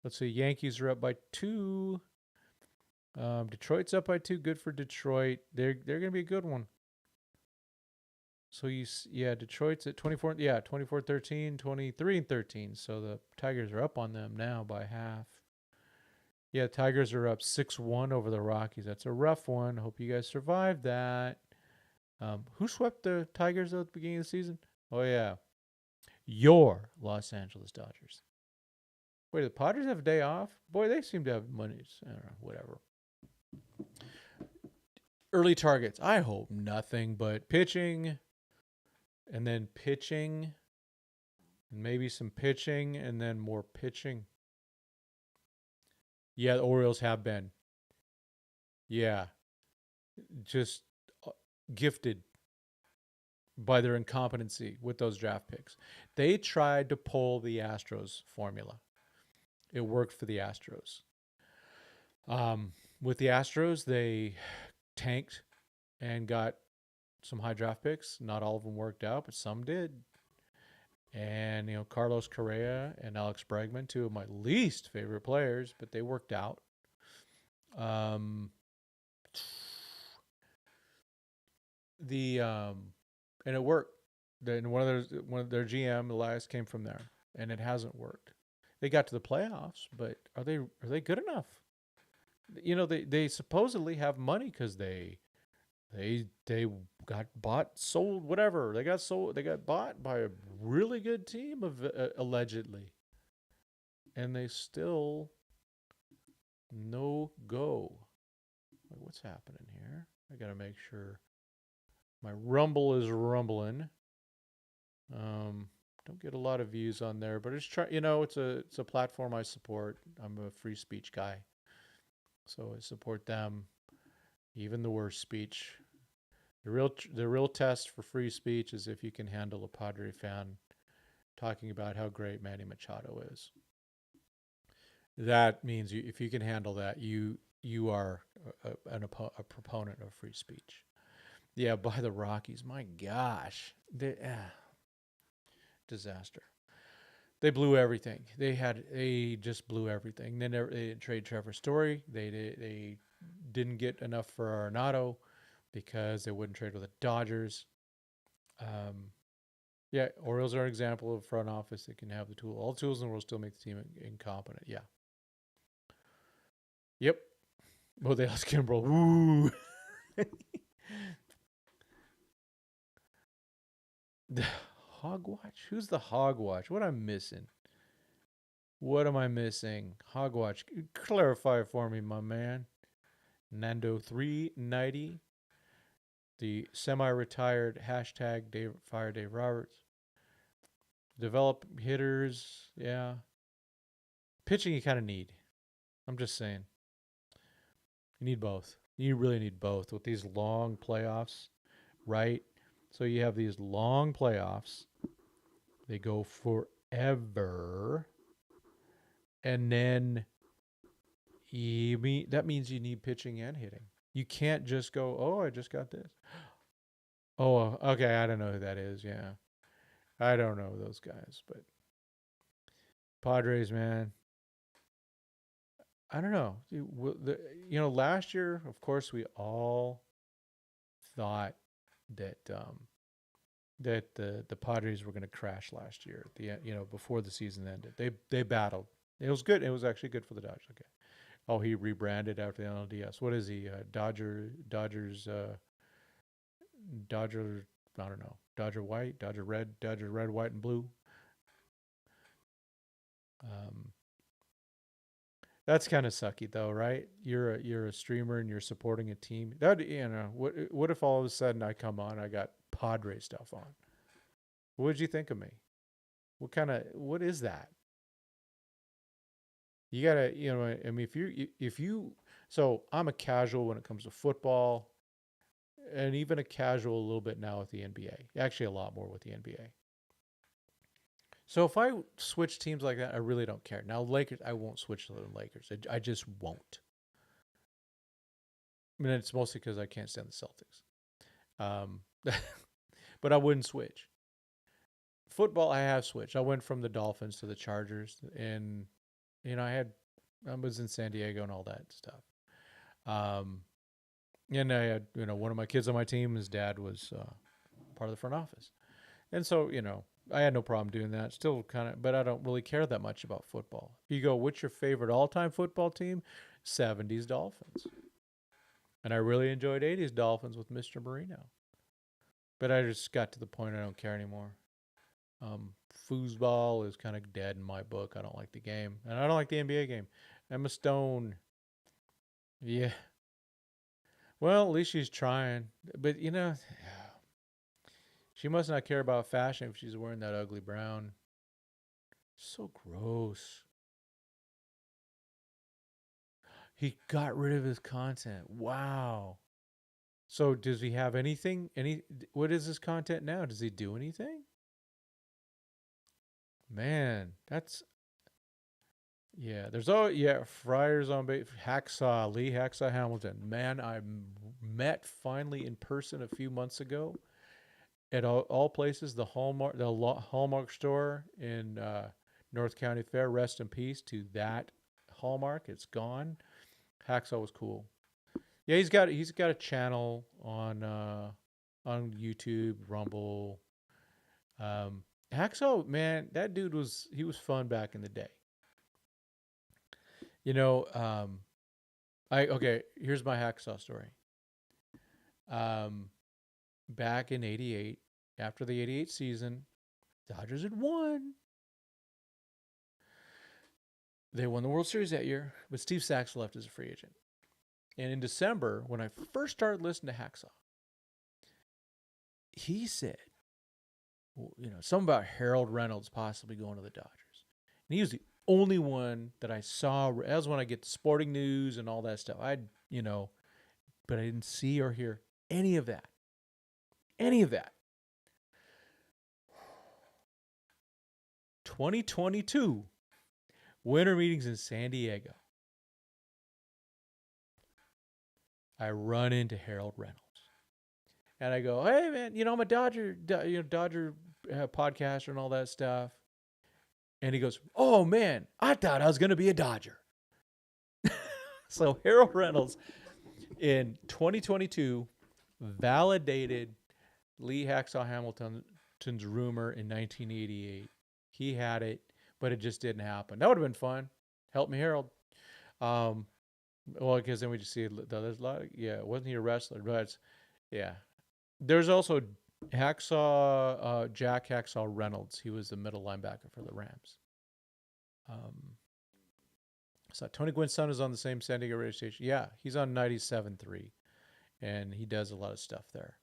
Let's see. Yankees are up by 2. Detroit's up by 2. Good for Detroit. They're going to be a good one. So Detroit's at 24. Yeah, 24-13, 23-13. So the Tigers are up on them now by half. Yeah, Tigers are up 6-1 over the Rockies. That's a rough one. Hope you guys survived that. Who swept the Tigers at the beginning of the season? Oh, yeah. Your Los Angeles Dodgers. Wait, the Padres have a day off? Boy, they seem to have money. I don't know, whatever. Early targets. I hope nothing but pitching, and then pitching, and maybe some pitching, and then more pitching. Yeah, the Orioles have been. Yeah. Just gifted by their incompetency with those draft picks. They tried to pull the Astros formula. It worked for the Astros. With the Astros, they tanked and got some high draft picks. Not all of them worked out, but some did. And, Carlos Correa and Alex Bregman, 2 of my least favorite players, but they worked out. And it worked. Then one of their GM, Elias, came from there, and it hasn't worked. They got to the playoffs, but are they good enough? They supposedly have money because they got bought, sold, whatever. They got bought by a really good team of allegedly, and they still no go. Like, what's happening here? I gotta make sure my Rumble is rumbling. Don't get a lot of views on there, but it's a platform I support. I'm a free speech guy, so I support them. Even the worst speech. The real test for free speech is if you can handle a Padre fan talking about how great Manny Machado is. That means if you can handle that, you are a proponent of free speech. Yeah, by the Rockies. My gosh. Disaster. They blew everything. They just blew everything. They didn't trade Trevor Story. They didn't get enough for Arenado because they wouldn't trade with the Dodgers. Orioles are an example of front office that can have all the tools in the world, still make the team incompetent. Yeah. Yep. Well, they lost Kimbrel. Ooh. The Hogwatch? Who's the Hogwatch? What am I missing? Hogwatch. Clarify for me, my man. Nando 390. The semi-retired hashtag fire Dave Roberts. Develop hitters. Yeah. Pitching you kind of need. I'm just saying. You need both. You really need both with these long playoffs, right? So you have these long playoffs. They go forever. And then That means you need pitching and hitting. You can't just go, oh, I just got this. Oh, okay. I don't know who that is. Yeah. I don't know those guys, but Padres, man. I don't know. Last year, of course, we all thought that the Padres were going to crash last year. Before the season ended, they battled. It was good. It was actually good for the Dodgers. Okay. Oh, he rebranded after the NLDS. What is he? Dodgers. Dodger. I don't know. Dodger white, Dodger red, white, and blue. Um, that's kind of sucky though, right? You're a streamer and you're supporting a team. What if all of a sudden I come on, I got Padre stuff on? What would you think of me? What is that? You gotta, I mean, so I'm a casual when it comes to football, and even a casual a little bit now with the NBA. Actually, a lot more with the NBA. So if I switch teams like that, I really don't care. Now, Lakers, I won't switch to the Lakers. I just won't. I mean, it's mostly because I can't stand the Celtics. But I wouldn't switch. Football, I have switched. I went from the Dolphins to the Chargers, and I was in San Diego and all that stuff. Um, and I had, one of my kids on my team, his dad was part of the front office, and so I had no problem doing that. Still kind of, but I don't really care that much about football. If you go, what's your favorite all-time football team? 70s Dolphins, and I really enjoyed 80s Dolphins with Mr. Marino. But I just got to the point I don't care anymore. Foosball is kind of dead in my book. I don't like the game, and I don't like the NBA game. Emma Stone, yeah. Well, at least she's trying. But she must not care about fashion if she's wearing that ugly brown. So gross. He got rid of his content. Wow. So does he have anything? What is his content now? Does he do anything? Man, that's yeah. There's Friars on base. Lee Hacksaw Hamilton. Man, I met finally in person a few months ago at all places. The Hallmark store in North County Fair. Rest in peace to that Hallmark. It's gone. Hacksaw was cool. Yeah, he's got a channel on YouTube, Rumble. Um, Hacksaw, man, that dude was fun back in the day. You know, I okay. Here's my Hacksaw story. Um, Back in '88, after the '88 season, Dodgers had won. They won the World Series that year, but Steve Sachs left as a free agent. And in December, when I first started listening to Hacksaw, he said, something about Harold Reynolds possibly going to the Dodgers. And he was the only one that I saw. That was when I get the sporting news and all that stuff. But I didn't see or hear any of that. Any of that. 2022 winter meetings in San Diego. I run into Harold Reynolds. And I go, hey, man, I'm a Dodger podcaster and all that stuff. And he goes, oh, man, I thought I was going to be a Dodger. So Harold Reynolds in 2022 validated Lee Hacksaw Hamilton's rumor in 1988. He had it, but it just didn't happen. That would have been fun. Help me, Harold. Well, because then we just see there's a lot. Wasn't he a wrestler? But yeah, there's also Jack Hacksaw Reynolds. He was the middle linebacker for the Rams. So Tony Gwynn's son is on the same San Diego radio station. Yeah, he's on 97.3, and he does a lot of stuff there.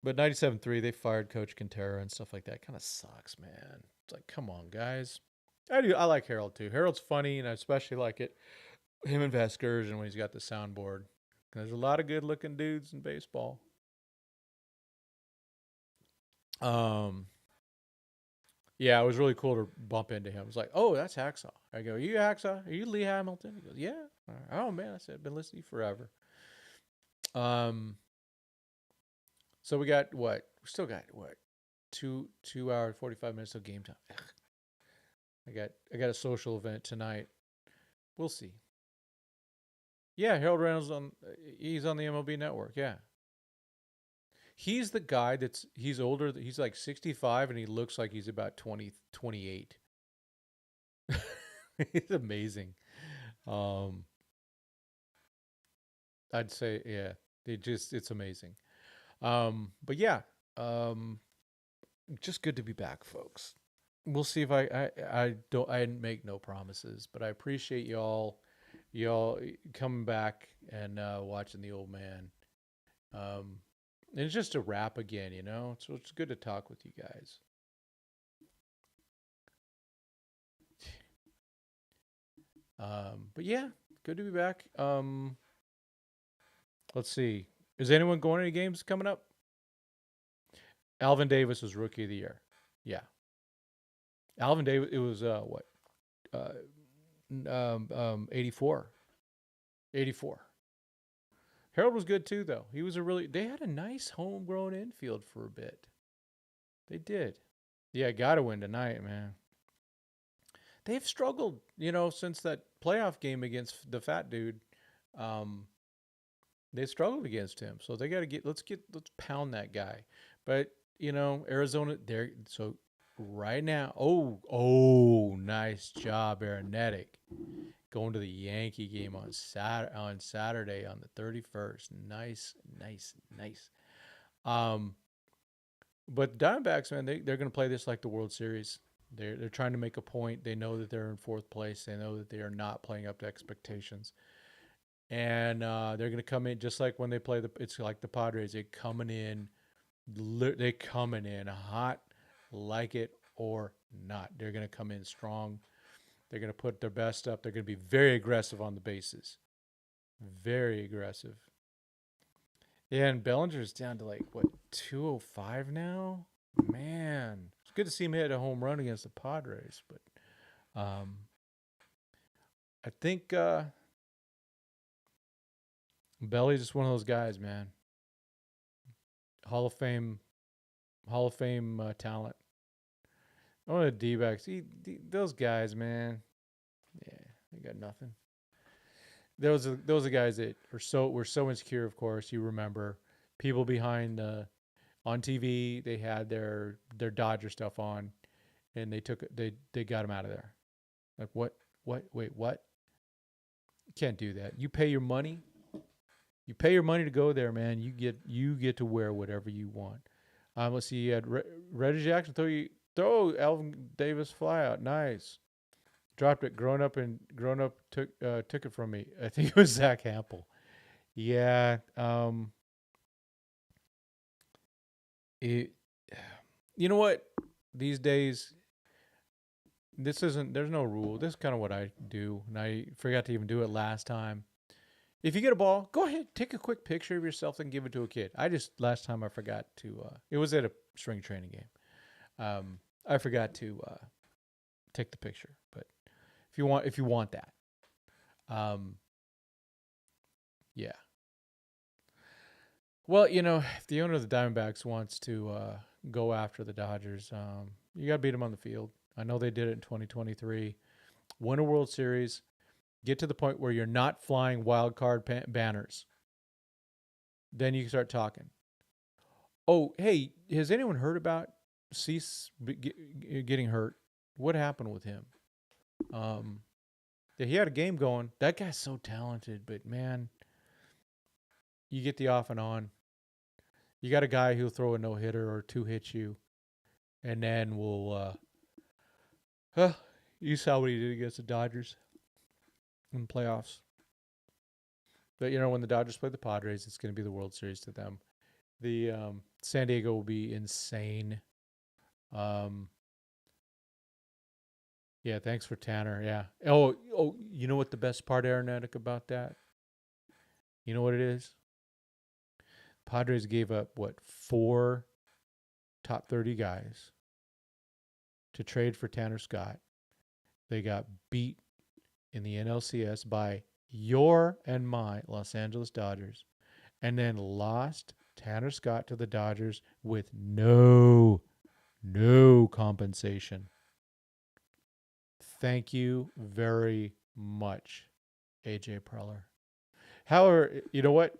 But 97.3, they fired Coach Quintero and stuff like that. Kind of sucks, man. It's like, come on, guys. I like Harold too. Harold's funny, and I especially like it. Him and Vasgersian when he's got the soundboard. There's a lot of good-looking dudes in baseball. Yeah, it was really cool to bump into him. It was like, oh, that's Hacksaw. I go, you Hacksaw? Are you Lee Hamilton? He goes, yeah. Oh man, I said, I've been listening forever. Um, so we got what? We still got what? 2 hours 45 minutes till game time. Ugh. I got a social event tonight. We'll see. Yeah, Harold Reynolds he's on the MLB Network. Yeah, he's the guy he's older. He's like 65, and he looks like he's about 28. He's amazing. Um, I'd say, yeah, it's amazing. But yeah, um, just good to be back, folks. We'll see if I didn't make no promises, but I appreciate y'all coming back and watching the old man. Um, and it's just a wrap again, so it's good to talk with you guys. But yeah, good to be back. Let's see. Is anyone going to any games coming up? Alvin Davis was rookie of the year. Yeah, Alvin Davis. It was what? 84. 84. Harold was good too, though. He was a really. They had a nice homegrown infield for a bit. They did. Yeah, got to win tonight, man. They've struggled, since that playoff game against the fat dude. Um, they struggled against him, so they got to let's pound that guy. But Arizona, there. So right now, nice job, Aronetic, going to the Yankee game on Saturday on the 31st. Nice, nice, nice. Um, but the Diamondbacks, man, they're going to play this like the World Series. They're trying to make a point. They know that they're in fourth place. They know that they are not playing up to expectations, and they're going to come in just like when they play It's like the Padres. They coming in hot, like it or not. They're going to come in strong. They're going to put their best up. They're going to be very aggressive on the bases. Very aggressive. Yeah, and Bellinger's down to like what 205 now. Man, it's good to see him hit a home run against the Padres, but I think Belly's just one of those guys, man. Hall of Fame, Hall of Fame talent. One of the D-backs. Those guys, man. Yeah, they got nothing. Those are guys that were so insecure. Of course, you remember people behind on TV. They had their Dodger stuff on, and they got him out of there. Like what? What? Wait, what? You can't do that. You pay your money. You pay your money to go there, man. You get to wear whatever you want. Let's see. You had Reggie Jackson throw Alvin Davis fly out. Nice. Dropped it. Grown up took it from me. I think it was Zach Hampel. Yeah. It. You know what? These days, this isn't. There's no rule. This is kind of what I do, and I forgot to even do it last time. If you get a ball, go ahead, take a quick picture of yourself and give it to a kid. Last time I forgot to. It was at a spring training game. I forgot to take the picture, but if you want that, um, yeah. Well, if the owner of the Diamondbacks wants to go after the Dodgers, you got to beat them on the field. I know they did it in 2023. Win a World Series. Get to the point where you're not flying wild card banners. Then you can start talking. Oh, hey, has anyone heard about Cease getting hurt? What happened with him? Um, yeah, he had a game going. That guy's so talented, but man, you get the off and on. You got a guy who'll throw a no hitter or two hit you, and then you saw what he did against the Dodgers in the playoffs. But when the Dodgers play the Padres, it's going to be the World Series to them. The San Diego will be insane. Yeah, thanks for Tanner. Yeah. Oh, you know what the best part, aeronautic, about that? You know what it is? Padres gave up what 4 top 30 guys to trade for Tanner Scott. They got beat in the NLCS by your and my Los Angeles Dodgers, and then lost Tanner Scott to the Dodgers with no compensation. Thank you very much, AJ Preller. However, you know what?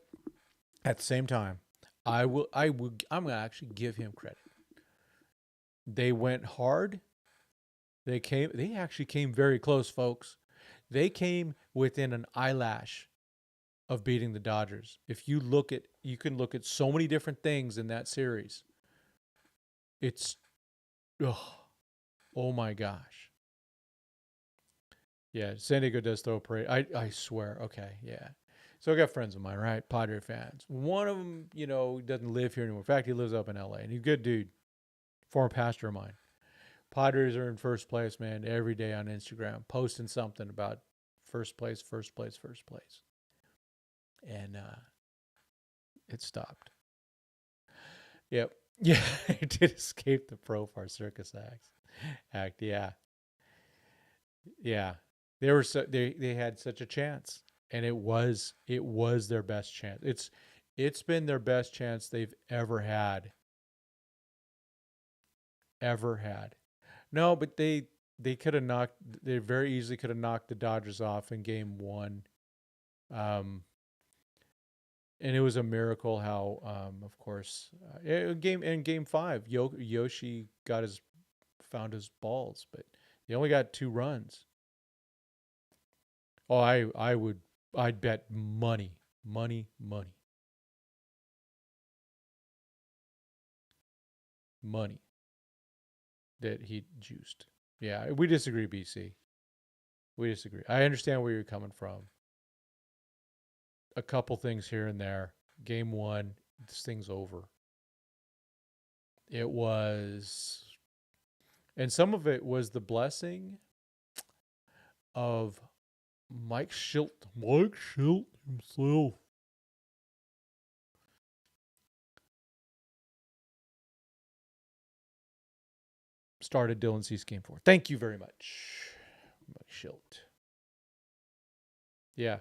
At the same time, I'm gonna actually give him credit. They went hard. They actually came very close, folks. They came within an eyelash of beating the Dodgers. If you can look at so many different things in that series. It's, oh my gosh. Yeah, San Diego does throw a parade. I swear. Okay, yeah. So I got friends of mine, right? Padre fans. One of them, doesn't live here anymore. In fact, he lives up in LA, and he's a good dude. Former pastor of mine. Padres are in first place, man, every day on Instagram, posting something about first place. And it stopped. Yep. Yeah, it did escape the Profar Circus Act. Yeah. Yeah. They had such a chance, and it was their best chance. It's been their best chance they've ever had. No, but they very easily could have knocked the Dodgers off in game 1. And it was a miracle how, of course, in game 5, Yoshi found his balls, but they only got 2 runs. Oh, I'd bet money that he juiced. Yeah, we disagree, BC. We disagree. I understand where you're coming from. A couple things here and there. Game 1, this thing's over. It was, and some of it was the blessing of Mike Schilt himself. Started Dylan Cease game 4. Thank you very much, Mike Schilt. Yeah.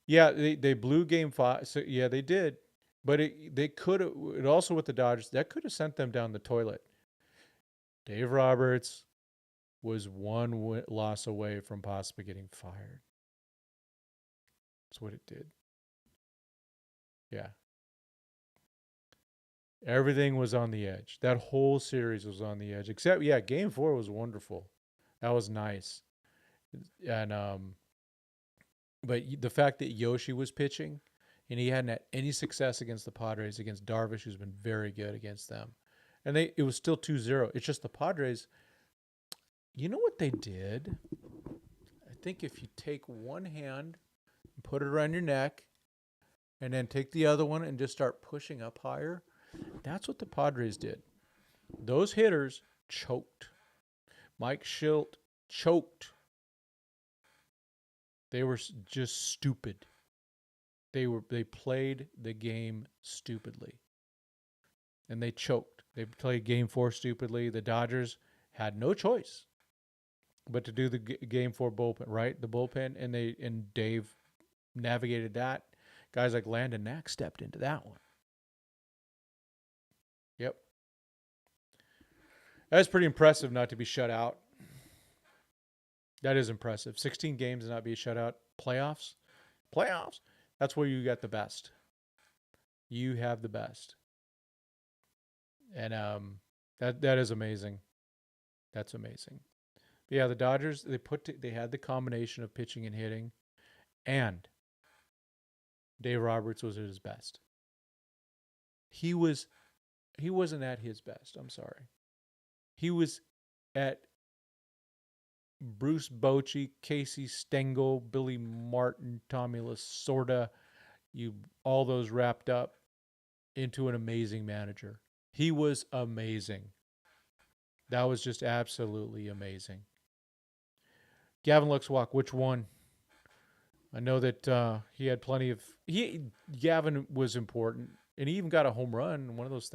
Yeah, they blew game 5. So yeah, they did. But it also with the Dodgers, that could have sent them down the toilet. Dave Roberts was one loss away from possibly getting fired. That's what it did. Yeah. Everything was on the edge. That whole series was on the edge. Except, yeah, game 4 was wonderful. That was nice. And but the fact that Yoshi was pitching and he hadn't had any success against the Padres, against Darvish, who's been very good against them. And it was still 2-0. It's just the Padres, you know what they did? I think if you take one hand and put it around your neck and then take the other one and just start pushing up higher, that's what the Padres did. Those hitters choked. Mike Schilt choked. They were just stupid. They played the game stupidly. And they choked. They played game 4 stupidly. The Dodgers had no choice but to do the game 4 bullpen, right? The bullpen, and Dave navigated that. Guys like Landon Knack stepped into that one. Yep. That's pretty impressive not to be shut out. That is impressive. 16 games and not be shut out. Playoffs. That's where you got the best. You have the best. And that is amazing. That's amazing. But yeah, the Dodgers, they had the combination of pitching and hitting, and Dave Roberts was at his best. He wasn't at his best. I'm sorry. He was at Bruce Bochy, Casey Stengel, Billy Martin, Tommy Lasorda, all those wrapped up into an amazing manager. He was amazing. That was just absolutely amazing. Gavin Luxwalk, which one? I know that he had plenty of. Gavin was important, and he even got a home run in one of those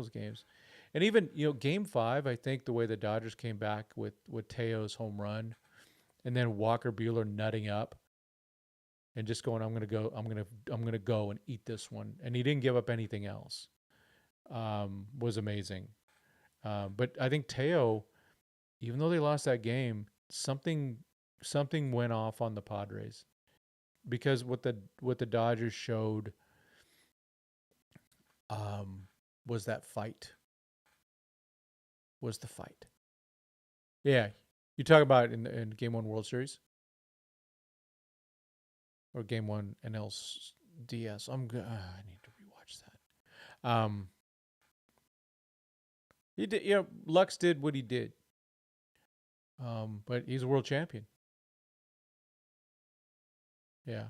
games. And even, game 5, I think the way the Dodgers came back with Teo's home run and then Walker Buehler nutting up and just going, I'm gonna go and eat this one. And he didn't give up anything else. Was amazing. But I think Teo, even though they lost that game, something went off on the Padres because what the Dodgers showed um, was that fight. Was the fight? Yeah, you talk about in Game 1 World Series or Game 1 NLDS. I'm good. I need to rewatch that. He did. Lux did what he did. But he's a world champion. Yeah.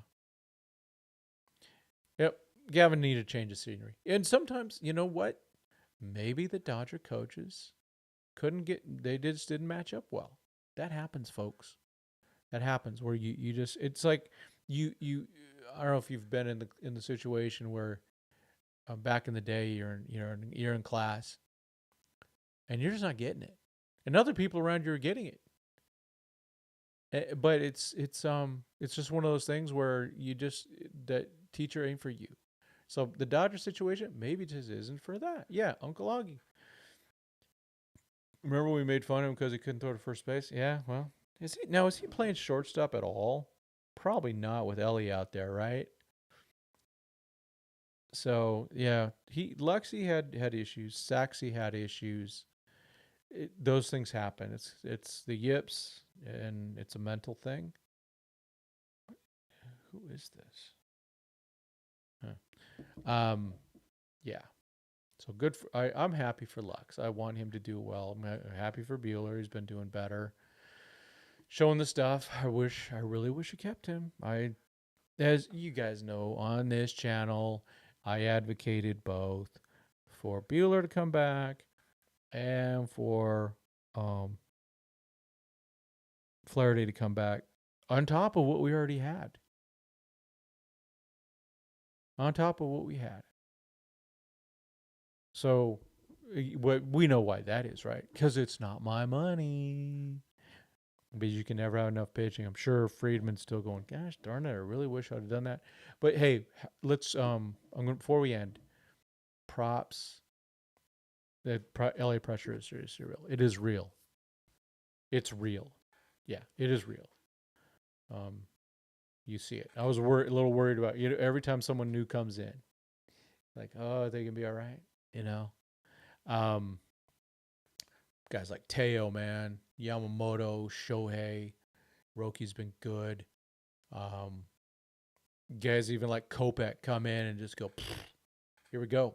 Yep. Gavin needed a change of scenery. And sometimes, you know what? Maybe the Dodger coaches they just didn't match up well. That happens, folks. That happens where you just, it's like I don't know if you've been in the situation where back in the day you're in class and you're just not getting it. And other people around you are getting it. But it's just one of those things where that teacher ain't for you. So the Dodger situation maybe just isn't for that. Yeah, Uncle Augie. Remember we made fun of him because he couldn't throw to first base? Yeah, well, is he playing shortstop at all? Probably not with Ellie out there, right? So yeah, Luxy had issues. Saxy had issues. Those things happen. It's the yips and it's a mental thing. Who is this? Huh. Yeah. So good for I'm happy for Lux. I want him to do well. I'm happy for Bueller. He's been doing better. Showing the stuff. I really wish I kept him. As you guys know, on this channel, I advocated both for Bueller to come back and for Flaherty to come back on top of what we already had. On top of what we had. So we know why that is, right? Because it's not my money. But you can never have enough pitching. I'm sure Friedman's still going, gosh darn it, I really wish I'd have done that. But hey, let's before we end, props. The LA pressure is seriously real. It is real. It's real. Yeah, it is real. You see it. I was a little worried about every time someone new comes in, like, oh, they can be all right. You know, um, guys like Teo, man, Yamamoto, Shohei, Roki's been good. Um, guys even like Kopech come in and just go, here we go.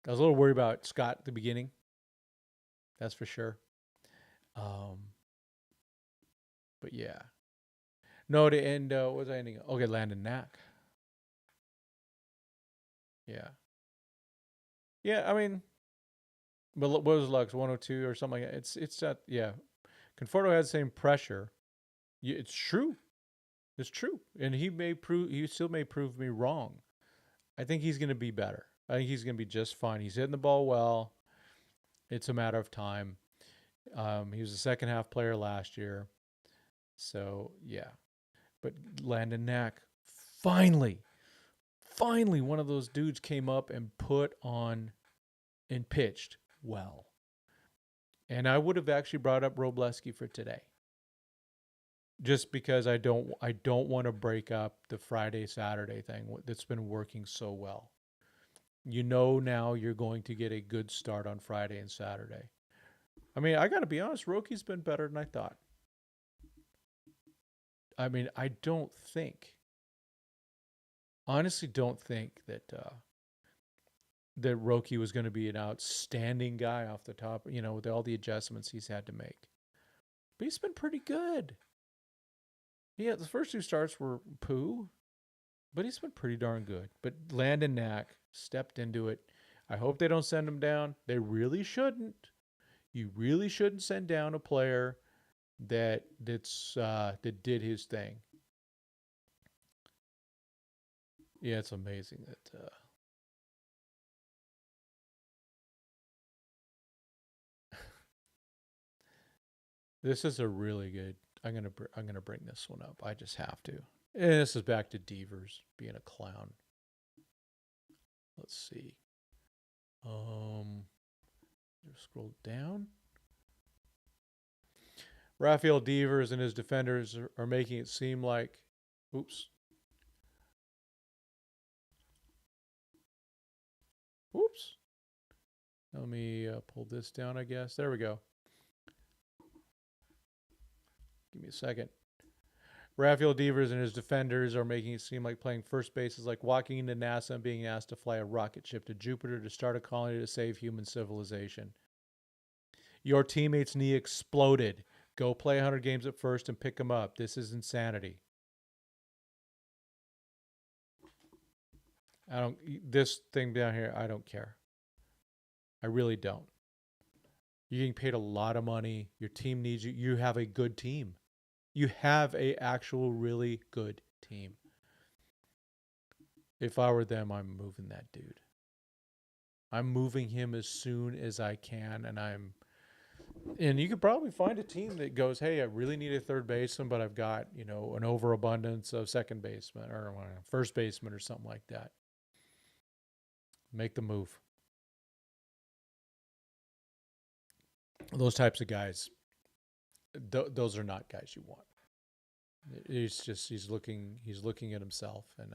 I was a little worried about Scott at the beginning. That's for sure. But yeah. No, to end, what was I ending? Okay, Landon Knack. Yeah. Yeah, I mean, but what was Lux 102 or something like that? It's that, yeah. Conforto had the same pressure. Yeah, it's true. It's true. And he still may prove me wrong. I think he's going to be better. I think he's going to be just fine. He's hitting the ball well. It's a matter of time. He was a second half player last year. So, yeah. But Landon Knack, finally, one of those dudes came up and put on and pitched well. And I would have actually brought up Robleski for today. Just because I don't want to break up the Friday Saturday thing that's been working so well. Now you're going to get a good start on Friday and Saturday. I mean, I got to be honest, Roki's been better than I thought. I mean, I honestly don't think that Roki was going to be an outstanding guy off the top, with all the adjustments he's had to make. But he's been pretty good. Yeah, the first two starts were poo, but he's been pretty darn good. But Landon Knack stepped into it. I hope they don't send him down. They really shouldn't. You really shouldn't send down a player that did his thing. Yeah, it's amazing that This is a really good. I'm gonna bring this one up. I just have to. And this is back to Devers being a clown. Let's see. Scroll down. Rafael Devers and his defenders are making it seem like, oops, whoops. Let me pull this down, I guess. There we go. Give me a second. Rafael Devers and his defenders are making it seem like playing first base is like walking into NASA and being asked to fly a rocket ship to Jupiter to start a colony to save human civilization. Your teammate's knee exploded. Go play 100 games at first and pick him up. This is insanity. This thing down here, I don't care. I really don't. You're getting paid a lot of money. Your team needs you. You have a good team. You have a actual really good team. If I were them, I'm moving that dude. I'm moving him as soon as I can, and you could probably find a team that goes, "Hey, I really need a third baseman, but I've got, an overabundance of second baseman or first baseman or something like that." Make the move. Those types of guys, those are not guys you want. He's looking at himself, and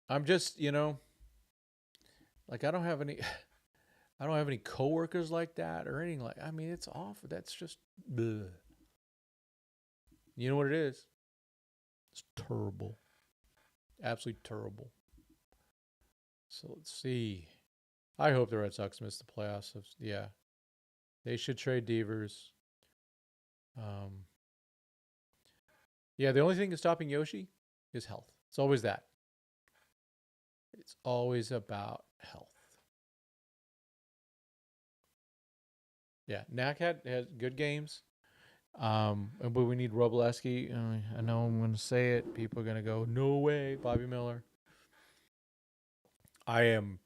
I'm just, like I don't have any coworkers like that or anything like. I mean, it's awful. That's just, bleh. You know what it is? It's terrible, absolutely terrible. So let's see. I hope the Red Sox miss the playoffs. Yeah, they should trade Devers. Yeah, the only thing that's stopping Yoshi is health. It's always that. It's always about health. Yeah, Knack has good games. But we need Robleski. I know I'm going to say it. People are going to go, no way, Bobby Miller. I am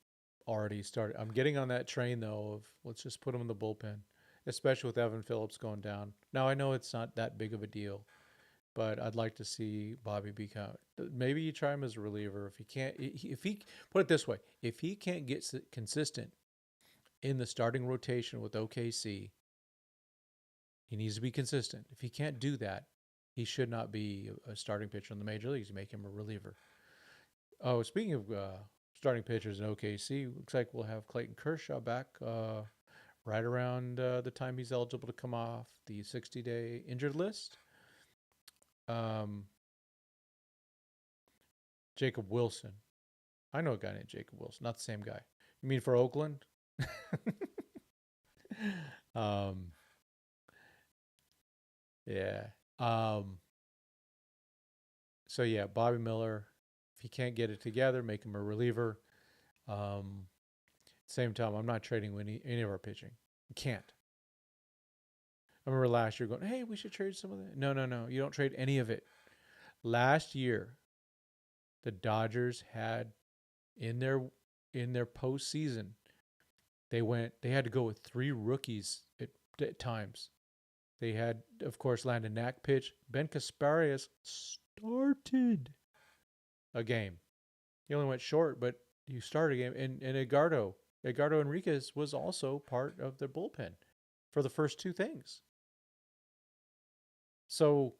already started. I'm getting on that train, though, of let's just put him in the bullpen, especially with Evan Phillips going down. Now, I know it's not that big of a deal, but I'd like to see Bobby become. Maybe you try him as a reliever. If he can't, if he put it this way, if he can't get consistent in the starting rotation with OKC, he needs to be consistent. If he can't do that, he should not be a starting pitcher in the major leagues. You make him a reliever. Oh, speaking of starting pitchers in OKC, looks like we'll have Clayton Kershaw back right around the time he's eligible to come off the 60-day injured list. Jacob Wilson. I know a guy named Jacob Wilson, not the same guy. You mean for Oakland? Yeah. So yeah, Bobby Miller. If he can't get it together, make him a reliever. Same time, I'm not trading any of our pitching. You can't. I remember last year going, "Hey, we should trade some of that." No. You don't trade any of it. Last year, the Dodgers had in their postseason, they had to go with 3 rookies at times. They had, of course, Landon Knack pitch. Ben Kasparias started a game. He only went short, but he started a game. And Edgardo Enriquez was also part of their bullpen for the first 2 things. So,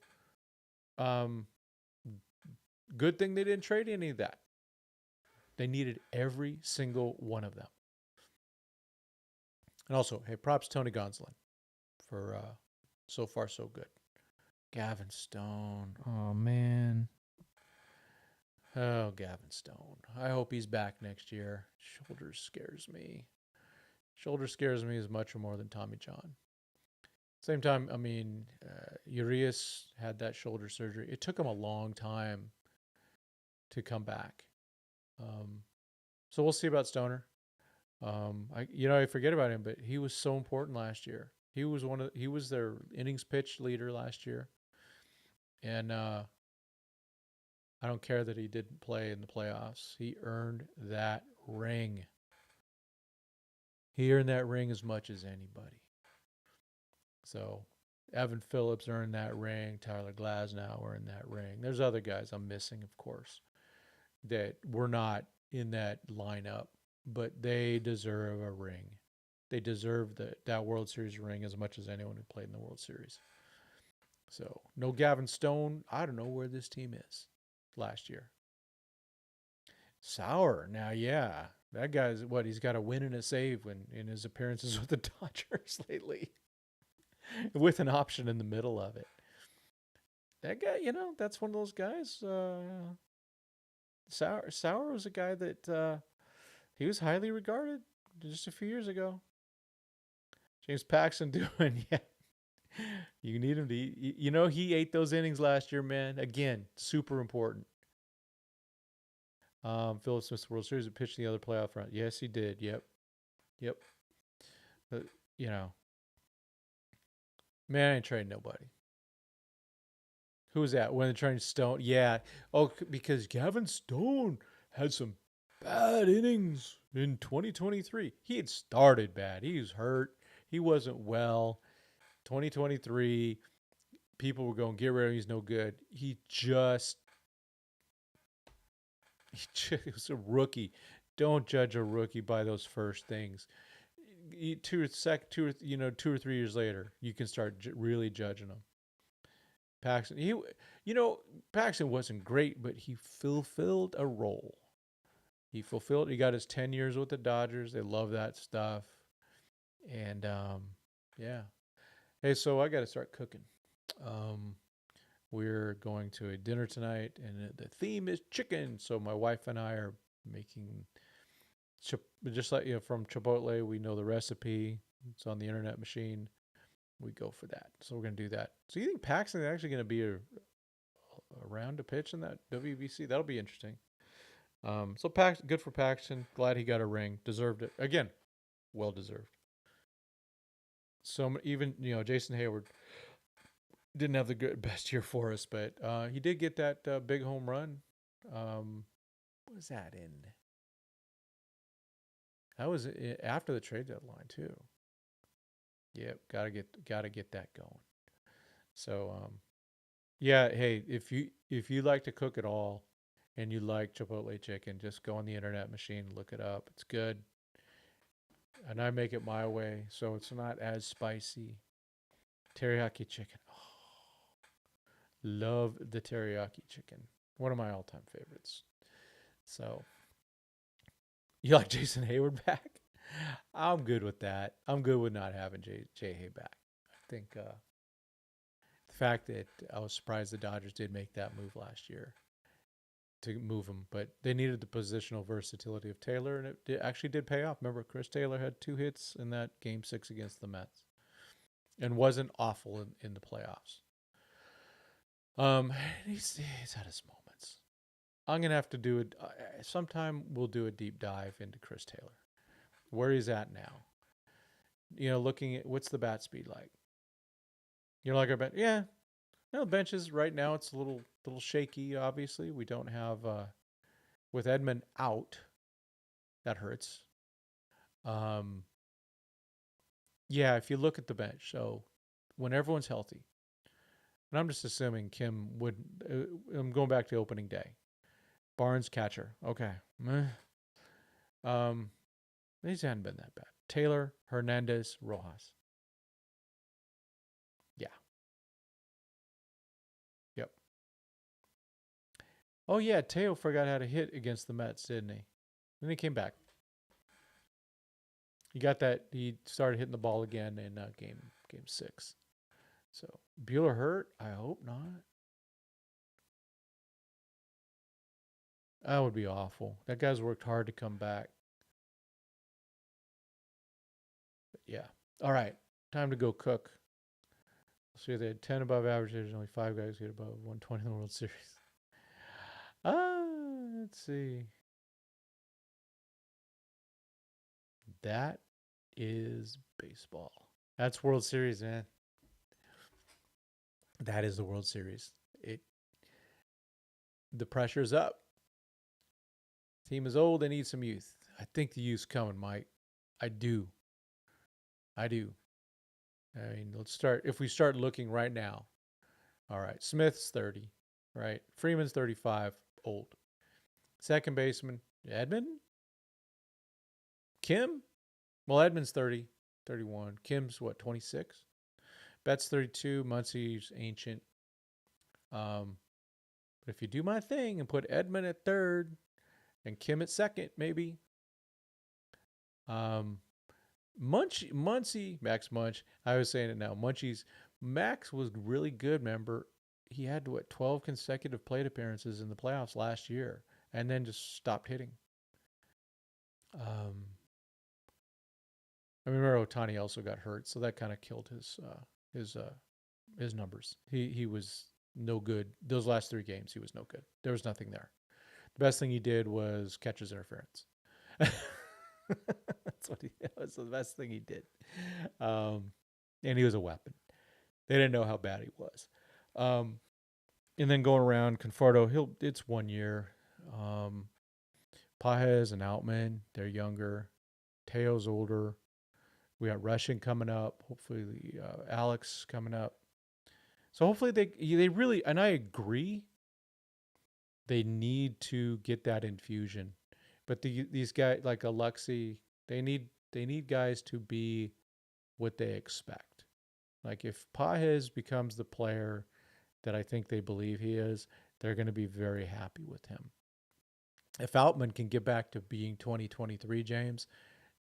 good thing they didn't trade any of that. They needed every single one of them. And also, hey, props Tony Gonsolin for so far so good. Gavin Stone. Oh, man. Oh, Gavin Stone. I hope he's back next year. Shoulder scares me. Shoulder scares me as much or more than Tommy John. Same time, I mean, Urias had that shoulder surgery. It took him a long time to come back. So we'll see about Stoner. I forget about him, but he was so important last year. He was their innings pitch leader last year. And I don't care that he didn't play in the playoffs. He earned that ring. He earned that ring as much as anybody. So Evan Phillips earned that ring. Tyler Glasnow earned that ring. There's other guys I'm missing, of course, that were not in that lineup, but they deserve a ring. They deserve that World Series ring as much as anyone who played in the World Series. So no Gavin Stone. I don't know where this team is last year. Sauer. Now, yeah, that guy's what? He's got a win and a save when in his appearances with the Dodgers lately, with an option in the middle of it. That guy, that's one of those guys. Sauer was a guy that he was highly regarded just a few years ago. James Paxton doing, yeah. You need him to eat. He ate those innings last year, man. Again, super important. Philip Smith's World Series and pitched in the other playoff round. Yes, he did. Yep. Yep. But, man, I ain't trading nobody. Who was that? When they're trading Stone? Yeah. Oh, because Gavin Stone had some bad innings in 2023. He had started bad. He was hurt. He wasn't well. 2023, people were going, get rid of him. He's no good. He was a rookie. Don't judge a rookie by those first things. 2 or 3 years later, you can start really judging them. Paxton, Paxton wasn't great, but he fulfilled a role. He got his 10 years with the Dodgers. They love that stuff. And yeah. Hey, so I got to start cooking. We're going to a dinner tonight, and the theme is chicken. So my wife and I are making, just like from Chipotle, we know the recipe. It's on the internet machine. We go for that. So we're going to do that. So you think Paxton is actually going to be around to pitch in that WBC? That'll be interesting. So Paxton, good for Paxton. Glad he got a ring. Deserved it. Again, well deserved. So even, Jason Hayward didn't have the best year for us, but he did get that big home run. What was that in? That was after the trade deadline too. Yep, gotta get that going. So yeah, hey, if you like to cook at all and you like Chipotle chicken, just go on the internet machine, look it up. It's good. And I make it my way, so it's not as spicy. Teriyaki chicken. Oh, love the teriyaki chicken. One of my all-time favorites. So, you like Jason Hayward back? I'm good with that. I'm good with not having J Hay back. I think the fact that I was surprised the Dodgers did make that move last year to move him, but they needed the positional versatility of Taylor, and it actually did pay off. Remember, Chris Taylor had 2 hits in that Game 6 against the Mets and wasn't awful in the playoffs. He's had his moments. I'm going to have to do it. Sometime we'll do a deep dive into Chris Taylor, where he's at now. Looking at what's the bat speed like. Like our bench? Yeah. Benches right now, it's a little shaky, obviously. We don't have, with Edman out, that hurts. Yeah, if you look at the bench, so when everyone's healthy, and I'm just assuming Kim would, I'm going back to opening day. Barnes catcher. Okay. These hadn't been that bad. Taylor, Hernandez, Rojas. Yeah. Yep. Oh yeah, Teo forgot how to hit against the Mets, didn't he? Then he came back. He got that. He started hitting the ball again in game 6. So Bueller hurt? I hope not. That would be awful. That guy's worked hard to come back. But yeah. All right. Time to go cook. So they had 10 above average. There's only 5 guys who hit above 120 in the World Series. Let's see. That is baseball. That's World Series, man. That is the World Series. The pressure's up. Team is old. They need some youth. I think the youth's coming, Mike. I do. I mean, if we start looking right now. All right, Smith's 30, right? Freeman's 35, old. Second baseman, Edmund? Kim? Well, Edmund's 30, 31. Kim's what, 26? Betts 32, Muncie's ancient. But if you do my thing and put Edmund at third and Kim at second, maybe. Um, Muncie, Max Munch. I was saying it now. Max was really good. Remember, he had 12 consecutive plate appearances in the playoffs last year, and then just stopped hitting. I remember Otani also got hurt, so that kind of killed his numbers. He was no good. Those last 3 games, he was no good. There was nothing there. The best thing he did was catcher's interference. That was the best thing he did. And he was a weapon. They didn't know how bad he was. And then going around, Conforto, it's 1 year. Pages and Outman, they're younger. Teo's older. We got Russian coming up. Hopefully, Alex coming up. So hopefully they really, and I agree, they need to get that infusion. But these guys like Alexi, they need guys to be what they expect. Like if Pages becomes the player that I think they believe he is, they're going to be very happy with him. If Outman can get back to being 2023 James,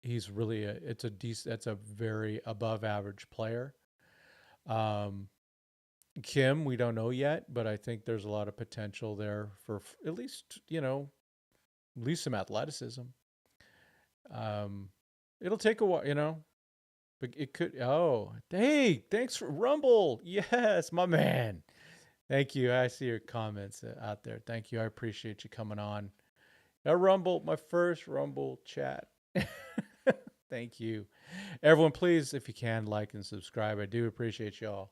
he's really that's a very above average player. Kim, we don't know yet, but I think there's a lot of potential there for at least some athleticism. It'll take a while, but it could. Oh, hey, thanks for Rumble. Yes, my man. Thank you. I see your comments out there. Thank you. I appreciate you coming on. Rumble, my first Rumble chat. Thank you. Everyone, please, if you can, like and subscribe. I do appreciate y'all.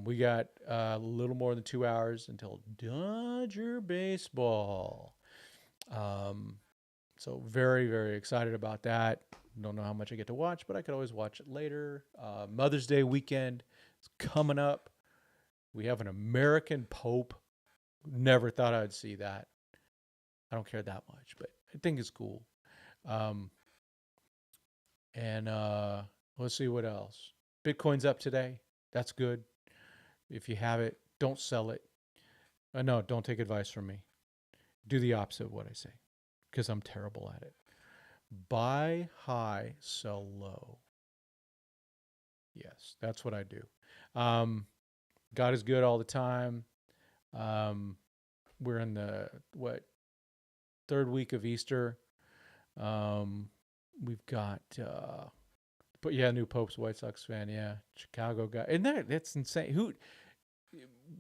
We got a little more than 2 hours until Dodger baseball. So very, very excited about that. Don't know how much I get to watch, but I could always watch it later. Mother's Day weekend is coming up. We have an American Pope. Never thought I'd see that. I don't care that much, but I think it's cool. And let's see what else. Bitcoin's up today. That's good. If you have it, don't sell it. No, don't take advice from me. Do the opposite of what I say, because I'm terrible at it. Buy high, sell low. Yes, that's what I do. God is good all the time. We're in the third week of Easter. We've got but yeah, new Pope's White Sox fan. Yeah, Chicago guy. And that's insane.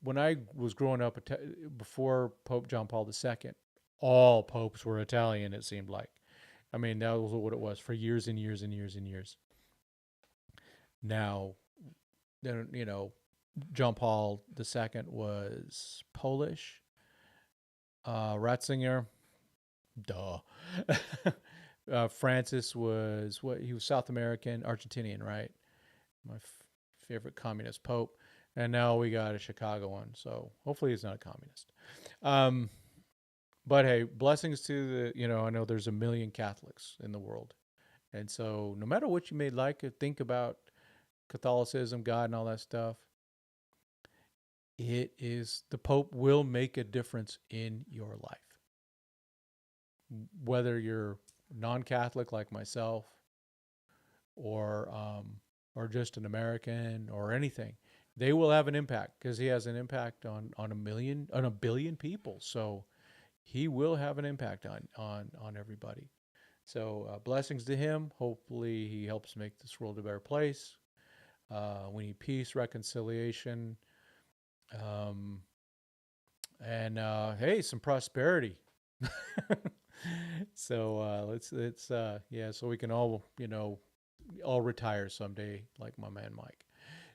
When I was growing up before Pope John Paul II, all popes were Italian. It seemed like. I mean, that was what it was for years and years and years and years. Now, John Paul II was Polish. Ratzinger, duh. Francis was he was South American, Argentinian, right? My favorite communist pope. And now we got a Chicago one. So hopefully he's not a communist. But hey, blessings to I know there's 1 million Catholics in the world. And so no matter what you may like or think about Catholicism, God, and all that stuff, the Pope will make a difference in your life. Whether you're non-Catholic like myself, or just an American or anything, they will have an impact because he has an impact on 1 billion people. So he will have an impact on everybody. So blessings to him. Hopefully he helps make this world a better place. We need peace, reconciliation, and hey, some prosperity. So let's so we can all retire someday like my man Mike.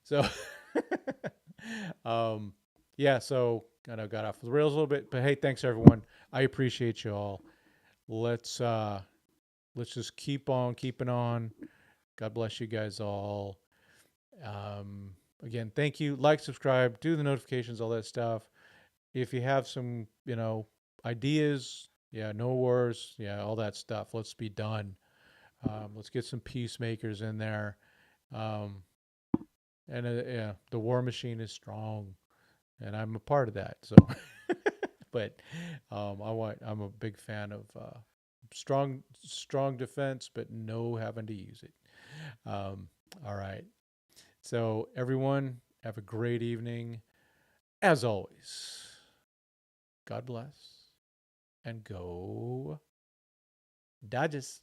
So so I know got off the rails a little bit, but hey, thanks everyone. I appreciate you all. Let's just keep on keeping on. God bless you guys all. Again, thank you. Like, subscribe, do the notifications, all that stuff. If you have some, ideas, yeah, no wars, yeah, all that stuff. Let's be done. Let's get some peacemakers in there. Um, and yeah, the war machine is strong, and I'm a part of that. So, but I'm a big fan of strong defense, but no having to use it. Um, all right. So everyone, have a great evening. As always, God bless and go Dodgers.